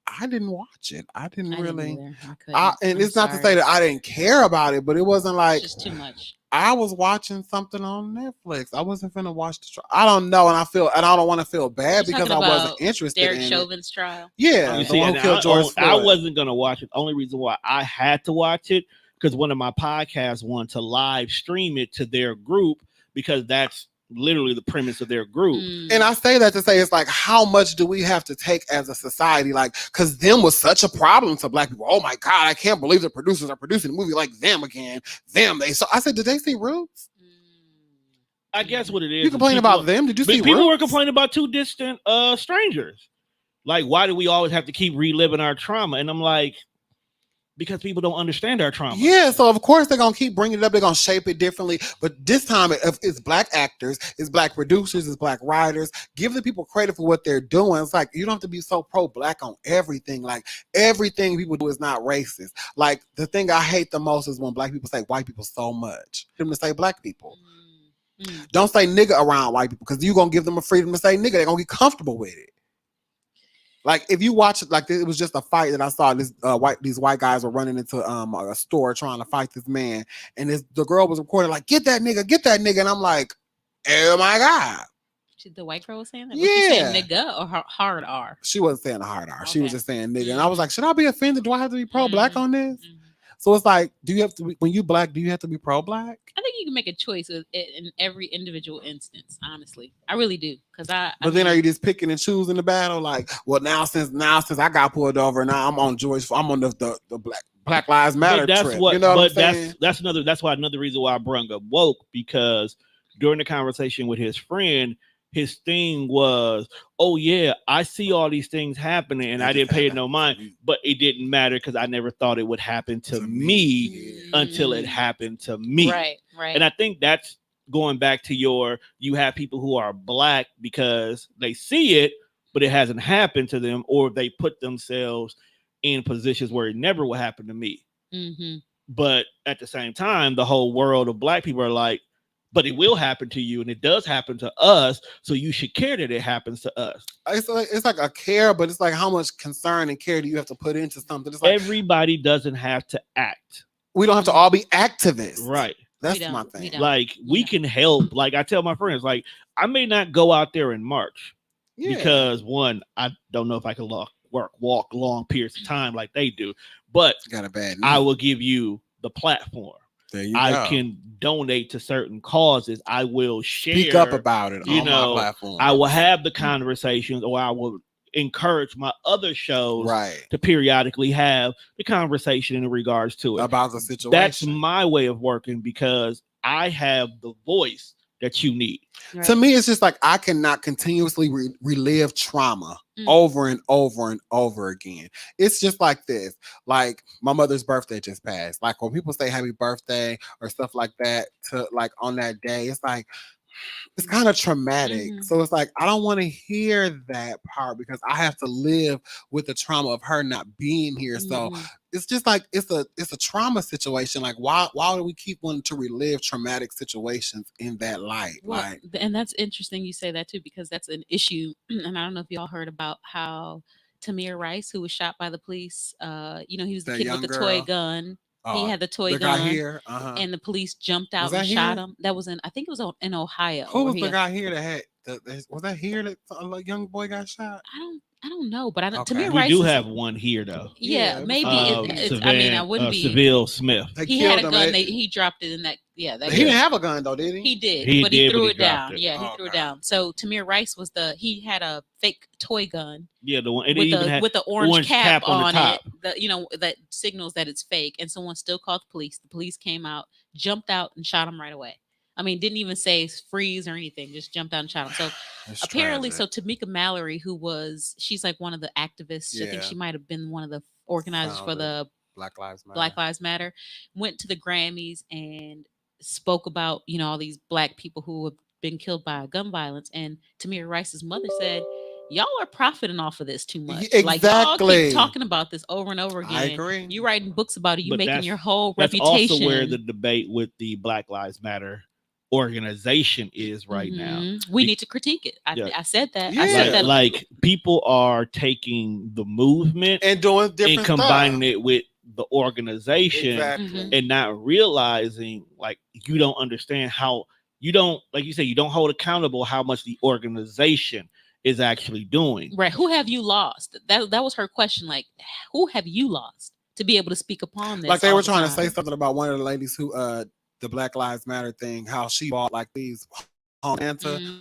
I didn't watch it. I didn't I didn't really. either. I couldn't. And I'm it's not to sorry. say that I didn't care about it, but it wasn't like It's just too much. I was watching something on Netflix. I wasn't finna watch the trial. I don't know, and I don't want to feel bad You're because I talking wasn't about interested Derek in it. Chauvin's trial. Yeah, You the see, one and who killed George I Floyd. wasn't gonna watch it. The only reason why I had to watch it because one of my podcasts wanted to live stream it to their group because that's literally the premise of their group. Mm. And I say that to say it's like, how much do we have to take as a society? Like, because them was such a problem to black people. Oh my God, I can't believe the producers are producing a movie like them again. Them. I said, did they see Roots? I guess what it is. You complain people- about them? Did you see people were Roots? complaining about two distant strangers. Like, why do we always have to keep reliving our trauma? And I'm like, because people don't understand our trauma. Yeah, so of course they're gonna keep bringing it up. They're gonna shape it differently, but this time it's black actors, it's black producers, it's black writers. Give the people credit for what they're doing. It's like you don't have to be so pro-black on everything. Like everything people do is not racist. Like the thing I hate the most is when black people say white people so much. Them to say black people. Don't say nigga around white people because you're gonna give them a freedom to say nigga. They're gonna get comfortable with it. Like if you watch it, like it was just a fight that I saw. These white guys were running into a store trying to fight this man, and the girl was recording like, "Get that nigga," and I'm like, "Oh my God!" The white girl was saying that. Was she saying Yeah. nigga or hard R? She wasn't saying a hard R. She was Okay. just saying nigga. And I was like, should I be offended? Do I have to be pro-black Mhm. on this? Mhm. So it's like, do you have to be, when you black, do you have to be pro-black? I think you can make a choice with it in every individual instance. Honestly, I really do. Because But then are you just picking and choosing the battle? Like, well, now since I got pulled over, now I'm on I'm on the Black Lives Matter But that's trip. what. You know what I'm But saying? that's why another reason why I brung up woke, because during the conversation with his friend, his thing was, oh yeah, I see all these things happening and I didn't pay it no mind, but it didn't matter because I never thought it would happen to me until it happened to me. Right. And I think that's going back to you have people who are black because they see it, but it hasn't happened to them, or they put themselves in positions where it never will happen to me. Mm-hmm. But at the same time, the whole world of black people are like, but it will happen to you, and it does happen to us, so you should care that it happens to us. It's like a care, but it's like how much concern and care do you have to put into something? It's like Everybody doesn't have to act. we don't have to all be activists. Right. That's We my don't. We thing. don't. Like we can help. Like I tell my friends, like I may not go out there and march because one, I don't know if I can walk long periods of time like they do, but got a bad knee. I will give you the platform. There you I go. can donate to certain causes. I will share. Speak up about it on my platform. I will have the conversations, or I will encourage my other shows to periodically have the conversation in regards to it. About the situation. That's my way of working because I have the voice that you need. Right. To me, it's just like I cannot continuously relive trauma over and over and over again. It's just like this. Like my mother's birthday just passed. Like when people say happy birthday or stuff like that to like on that day, it's like it's kind of traumatic. So it's like I don't want to hear that part because I have to live with the trauma of her not being here. So it's just like it's a trauma situation. Like why do we keep wanting to relive traumatic situations in that light? Well, like, and that's interesting you say that too, because that's an issue. And I don't know if y'all heard about how Tamir Rice, who was shot by the police, he was the kid with the toy gun. He had the toy gun here, and the police jumped out and shot him. That was I think it was in Ohio. Who was the guy here that had? Was that here that a young boy got shot? I don't know, but I don't. Okay. Tamir We Rice do have one here though. Yeah, maybe. I wouldn't be. Seville Smith. He had a gun. He dropped it in that. Yeah, he didn't have a gun though, did he? He did, but he threw it down. It. Yeah, he threw it down. So Tamir Rice was he had a fake toy gun. Yeah, the one with the orange cap on it. That signals that it's fake, and someone still called the police. The police came out, jumped out, and shot him right away. I mean, didn't even say freeze or anything, just jumped out and shot him. So apparently, Tamika Mallory, she's like one of the activists. I think she might have been one of the organizers for the Black Lives Matter, went to the Grammys and spoke about, all these black people who have been killed by gun violence. And Tamir Rice's mother said, y'all are profiting off of this too much. Exactly. Like y'all keep talking about this over and over again. I agree. You writing books about it. You making your whole that's reputation. Also where the debate with the Black Lives Matter organization is right now. We need to critique it. I said that. Yeah. I said that. Like people are taking the movement and doing different and combining it with the organization and not realizing like you don't understand how you don't, like you say, you don't hold accountable how much the organization is actually doing. Right. Who have you lost? That was her question. Like, who have you lost to be able to speak upon this? Like they were trying to say something about one of the ladies who the Black Lives Matter thing, how she bought like these Atlanta.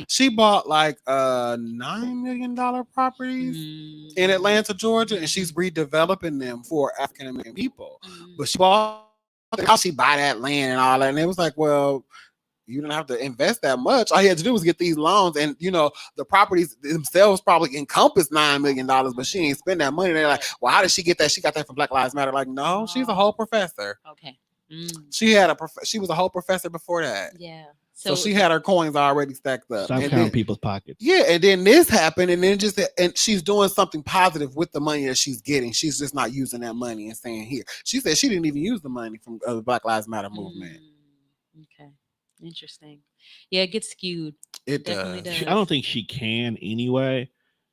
She bought like $9 million properties in Atlanta, Georgia, and she's redeveloping them for African American people. But she bought how she buy that land and all that, and it was like, well, you didn't have to invest that much. All you had to do was get these loans, and the properties themselves probably encompass $9 million, but she ain't spend that money. They're like, well, how did she get that? She got that from Black Lives Matter. Like, no, she's a whole professor. Okay. She was a whole professor before that. Yeah. So she had her coins already stacked up. Stop counting people's pockets. Yeah, and then this happened, and then and she's doing something positive with the money that she's getting. She's just not using that money and saying here. She said she didn't even use the money from the Black Lives Matter movement. Okay, interesting. Yeah, it gets skewed. It definitely does. I don't think she can anyway,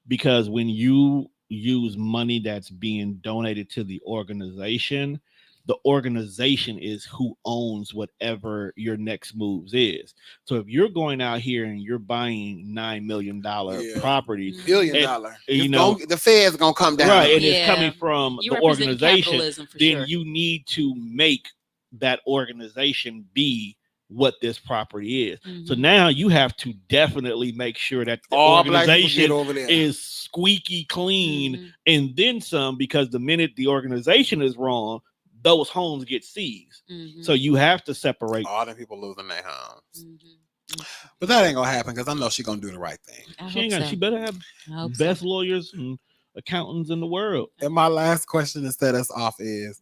because when you use money that's being donated to the organization, The organization is who owns whatever your next moves is. So if you're going out here and you're buying $9 million property, Mhm. $1 billion. you know, the Fed's gonna come down. right, and Yeah. it's coming from You the represent organization, capitalism for then sure. you need to make that organization be what this property is. So Mhm. now you have to definitely make sure that the All black people organization get over there. is squeaky clean Mhm. and then some, because the minute the organization is wrong, those homes get seized. Mhm. So you have to separate. All the people losing their homes. Mhm. But that ain't gonna happen because I know she's gonna do the right thing. I She hope ain't got. so. She better have I hope best so. lawyers and accountants in the world. And my last question to set us off is,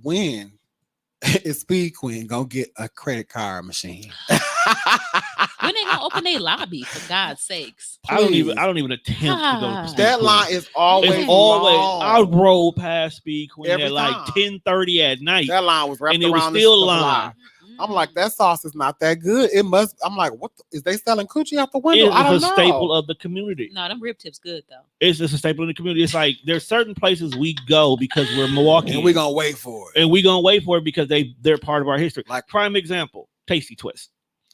when is Speed Queen gonna get a credit card machine? When they gonna open their lobby, for God's sakes? I don't even attempt to go Ah. to Speed That Queen. line is always It's always long. I roll past Speed Queen Every at like time. 10:30 at night. That line was wrapped And it was around still the line. block. I'm like, that sauce is not that good. It must. I'm like, what is they selling coochie out the window? I don't It's a know. staple of the community. No, them rib tips good though. It's just a staple in the community. It's like there's certain places we go because we're Milwaukee, And we're gonna wait for it. and we gonna wait for it because they're part of our history. Like- prime example, Tasty Twist.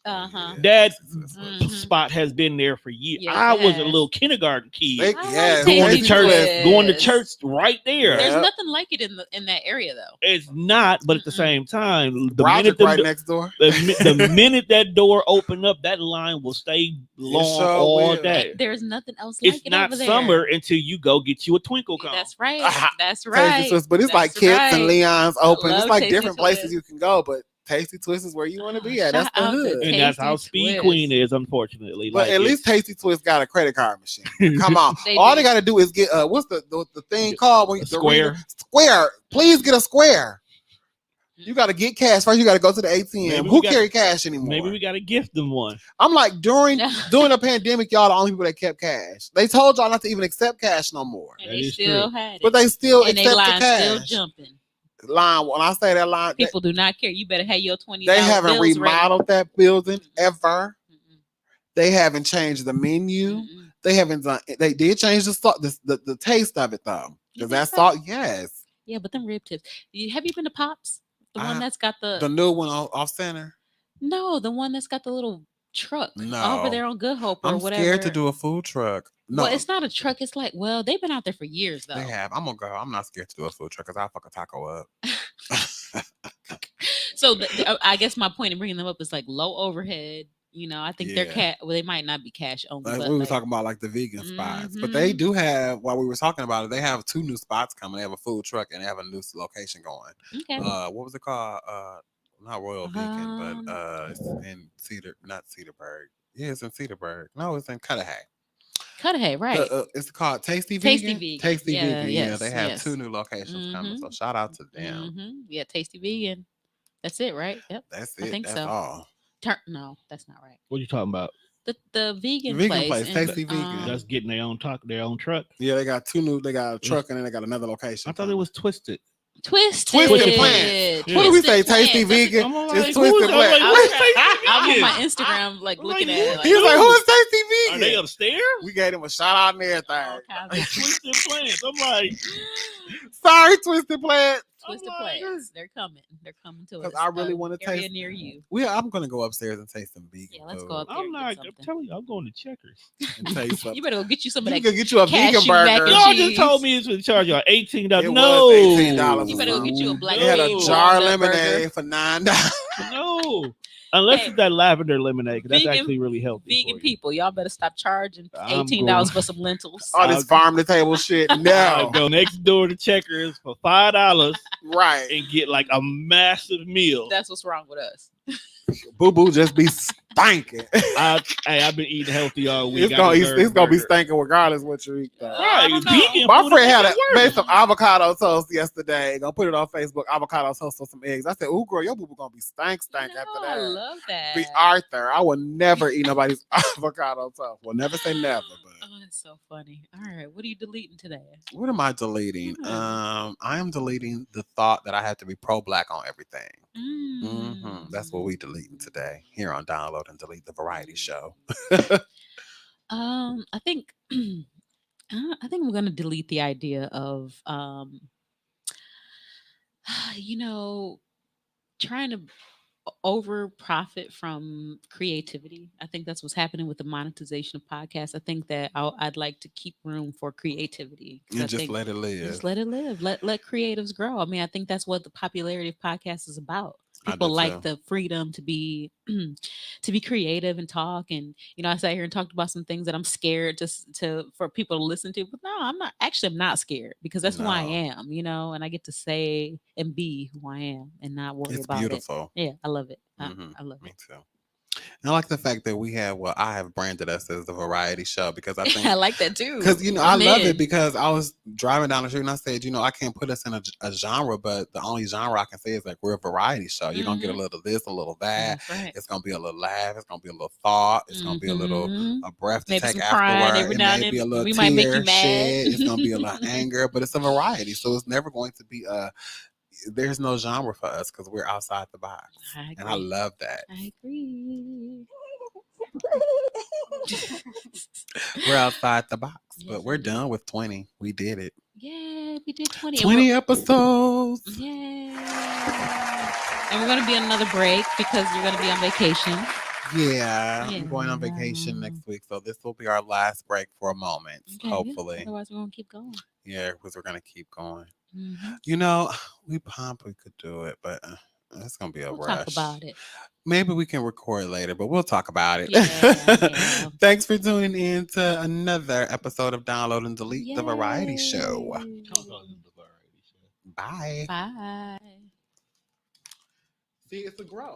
Uh-huh. That Mhm. spot has been there for years. Yes, I it was a has. little kindergarten kid They- I yeah, like going to Tasty church, Twist. going to church right there. There's Yeah. nothing like it in that area though. It's not, but at the Mm-mm. same time, the Roderick minute right next door. the minute that door opened up, that line will stay long sure all will. day. There's nothing else like It's it not over there. summer until you go get you a twinkle cone. That's right. Ah, That's Tasty right. Twist, but it's like That's Kits right. and Leon's open. love It's like Tasty different places Twist. you can go, but Tasty Twist is where you want to be at. That's Shout the out to hood. And that's how Tasty Speed Twist. Queen is, unfortunately. But at least Tasty Twist got a credit card machine. Come on. They All do. they got to do is get what's the thing called when you A square. Square. Please get a square. You got to get cash first. You got to go to the ATM. Maybe we Who got- carry cash anymore? maybe we got to gift them one. I'm like during the pandemic, y'all the only people that kept cash. They told y'all not to even accept cash no more, And That they is still true. had it. but they still and they accept the line still cash. jumping. Line. When I say that line, People do not care. You better have your $20. they haven't bills remodeled that building ever. ready. Mm-mm. They haven't changed the menu. Mm-mm. They haven't done. They did change the salt, the taste of it though, You because think that so? salt. Yes, Yeah, but them rib tips. Have you been to Pops? The one that's got the new one off center. no, the one that's got the little truck No. over there on Good Hope or I'm whatever. scared to do a food truck. No, Well, it's not a truck. It's like, well, they've been out there for years though. they have. I'm gonna go. I'm not scared to do a food truck because I'll fuck a taco up. So I guess my point in bringing them up is like low overhead. You know, I think they're Yeah. Well, they might not be cash only. Like, but we were like, talking about like the vegan spots, but they Mhm. do have. While we were talking about it, they have 2 new spots coming. They have a food truck and they have a new location going. okay. What was it called? Not Royal Vegan, but it's in not Cedarburg. Yeah, it's in Cedarburg. No, it's in Cudahy. Cudahy, right? It's called Tasty Tasty Vegan. Vegan. Tasty Yeah, Vegan. Yeah, yes, they have yes. 2 new locations coming. So Mhm. shout out to them. Yeah, Tasty Vegan. That's it, right? Yep. That's I it. think That's so. all. No, that's not right. What you talking about? The vegan, Vegan place, in, Tasty Vegan. That's getting their own truck. Yeah, they got 2 new. They got a truck and then they got another location. I thought it was Twisted. Twisted. Twisted Plants. Yeah. What do we say? Twisted Tasty Plants. That's Vegan. I'm like, It's who's- Twisted I'm like, Plants. who's Tasty I'm on Vegan? my Instagram, like I'm looking like, at it. Like, He was like, "Who is Tasty Are they Vegan?" upstairs? We gave him a shout out and everything. all kinds Like, of Twisted Plants. I'm like, Sorry, Twisted Plants. Twisted I'm like, Plants. They're coming. They're coming to us. 'Cause I really wanna area taste- near you. I'm gonna go upstairs and taste some vegan. Yeah, let's food go up there. I'm and get not. I'm something. telling you, I'm going to Checkers. and taste something. You better go get you some of You that. can get you a vegan cashew mac burger. and Y'all cheese. just told me it's going to charge y'all $18. It No, was $18. You better go get you a black They had a No. jar of walnut burger. lemonade for $9. No, unless Hey, it's that lavender lemonade, 'cause that's vegan- actually really healthy. Vegan for you. people, y'all better stop charging I'm $18 going- for some lentils. All this farm to table shit. I'll No, go next door to Checkers for $5 right. and get like a massive meal. That's what's wrong with us. Boo boo just be stinking. I've been eating healthy all week. It's I gonna deserve be burger. stinking regardless what you eat. Though. Right, I don't know. vegan My food friend is had even made worse. some avocado toast yesterday. Gonna put it on Facebook. Avocado toast with some eggs. I said, "Ooh, girl, your boo boo gonna be stank No, after I that." love that. Be Arthur. I will never eat nobody's avocado toast. Well, never say never. But Oh, that's so funny. All right, what are you deleting today? what am I deleting? I am deleting the thought that I have to be pro-black on everything. That's what we deleting today here on Download and Delete, the variety show. I think I think I'm gonna delete the idea of you know, trying to over profit from creativity. I think that's what's happening with the monetization of podcasts. I think that I'd like to keep room for creativity. 'Cause I And just think let it just live. let it live. Let creatives grow. I mean, I think that's what the popularity of podcasts is about. I People do like too. the freedom to be to be creative and talk. And I sat here and talked about some things that I'm scared to for people to listen to. But no, I'm not. Actually, I'm not scared because that's who I No, am. And I get to say and be who I am and not worry it's about it. beautiful. Yeah, I love it. Hmm. I love Me it. too. And I like the fact that we have, well, I have branded us as a variety show because I I think, like that too. because, I I'm love it in. because I was driving down the street and I said, I can't put us in a genre, but the only genre I can say is like we're a variety show. You're going to get a Hmm. little this, a little that. That's right. It's going to be a little laugh. It's going to be a little thought. It's going to be Hmm. a breath to Maybe take some crying afterward. every It now may and be a then. little We might make you tear mad. shed. It's going to be a little anger, but it's a variety. So it's never going to be there's no genre for us because we're outside the box. I And I agree. love that. I agree. We're outside the box, but Yes, we're indeed. done with 20. We did it. Yeah, we did 20. 20 episodes. And we're gonna be on another break because you're gonna be on vacation. Yeah, Yeah. I'm going on vacation next week, so this will be our last break for a moment, Okay. hopefully. Otherwise, we're gonna keep going. Yeah, because we're going to keep going. Hmm. We probably could do it, but it's going to be a We'll talk rush. about it. Maybe we can record later, but we'll talk about it. Yeah. Thanks for tuning in to another episode of Download and Delete, the variety show. Yay. Bye. Bye. See, it's a grow.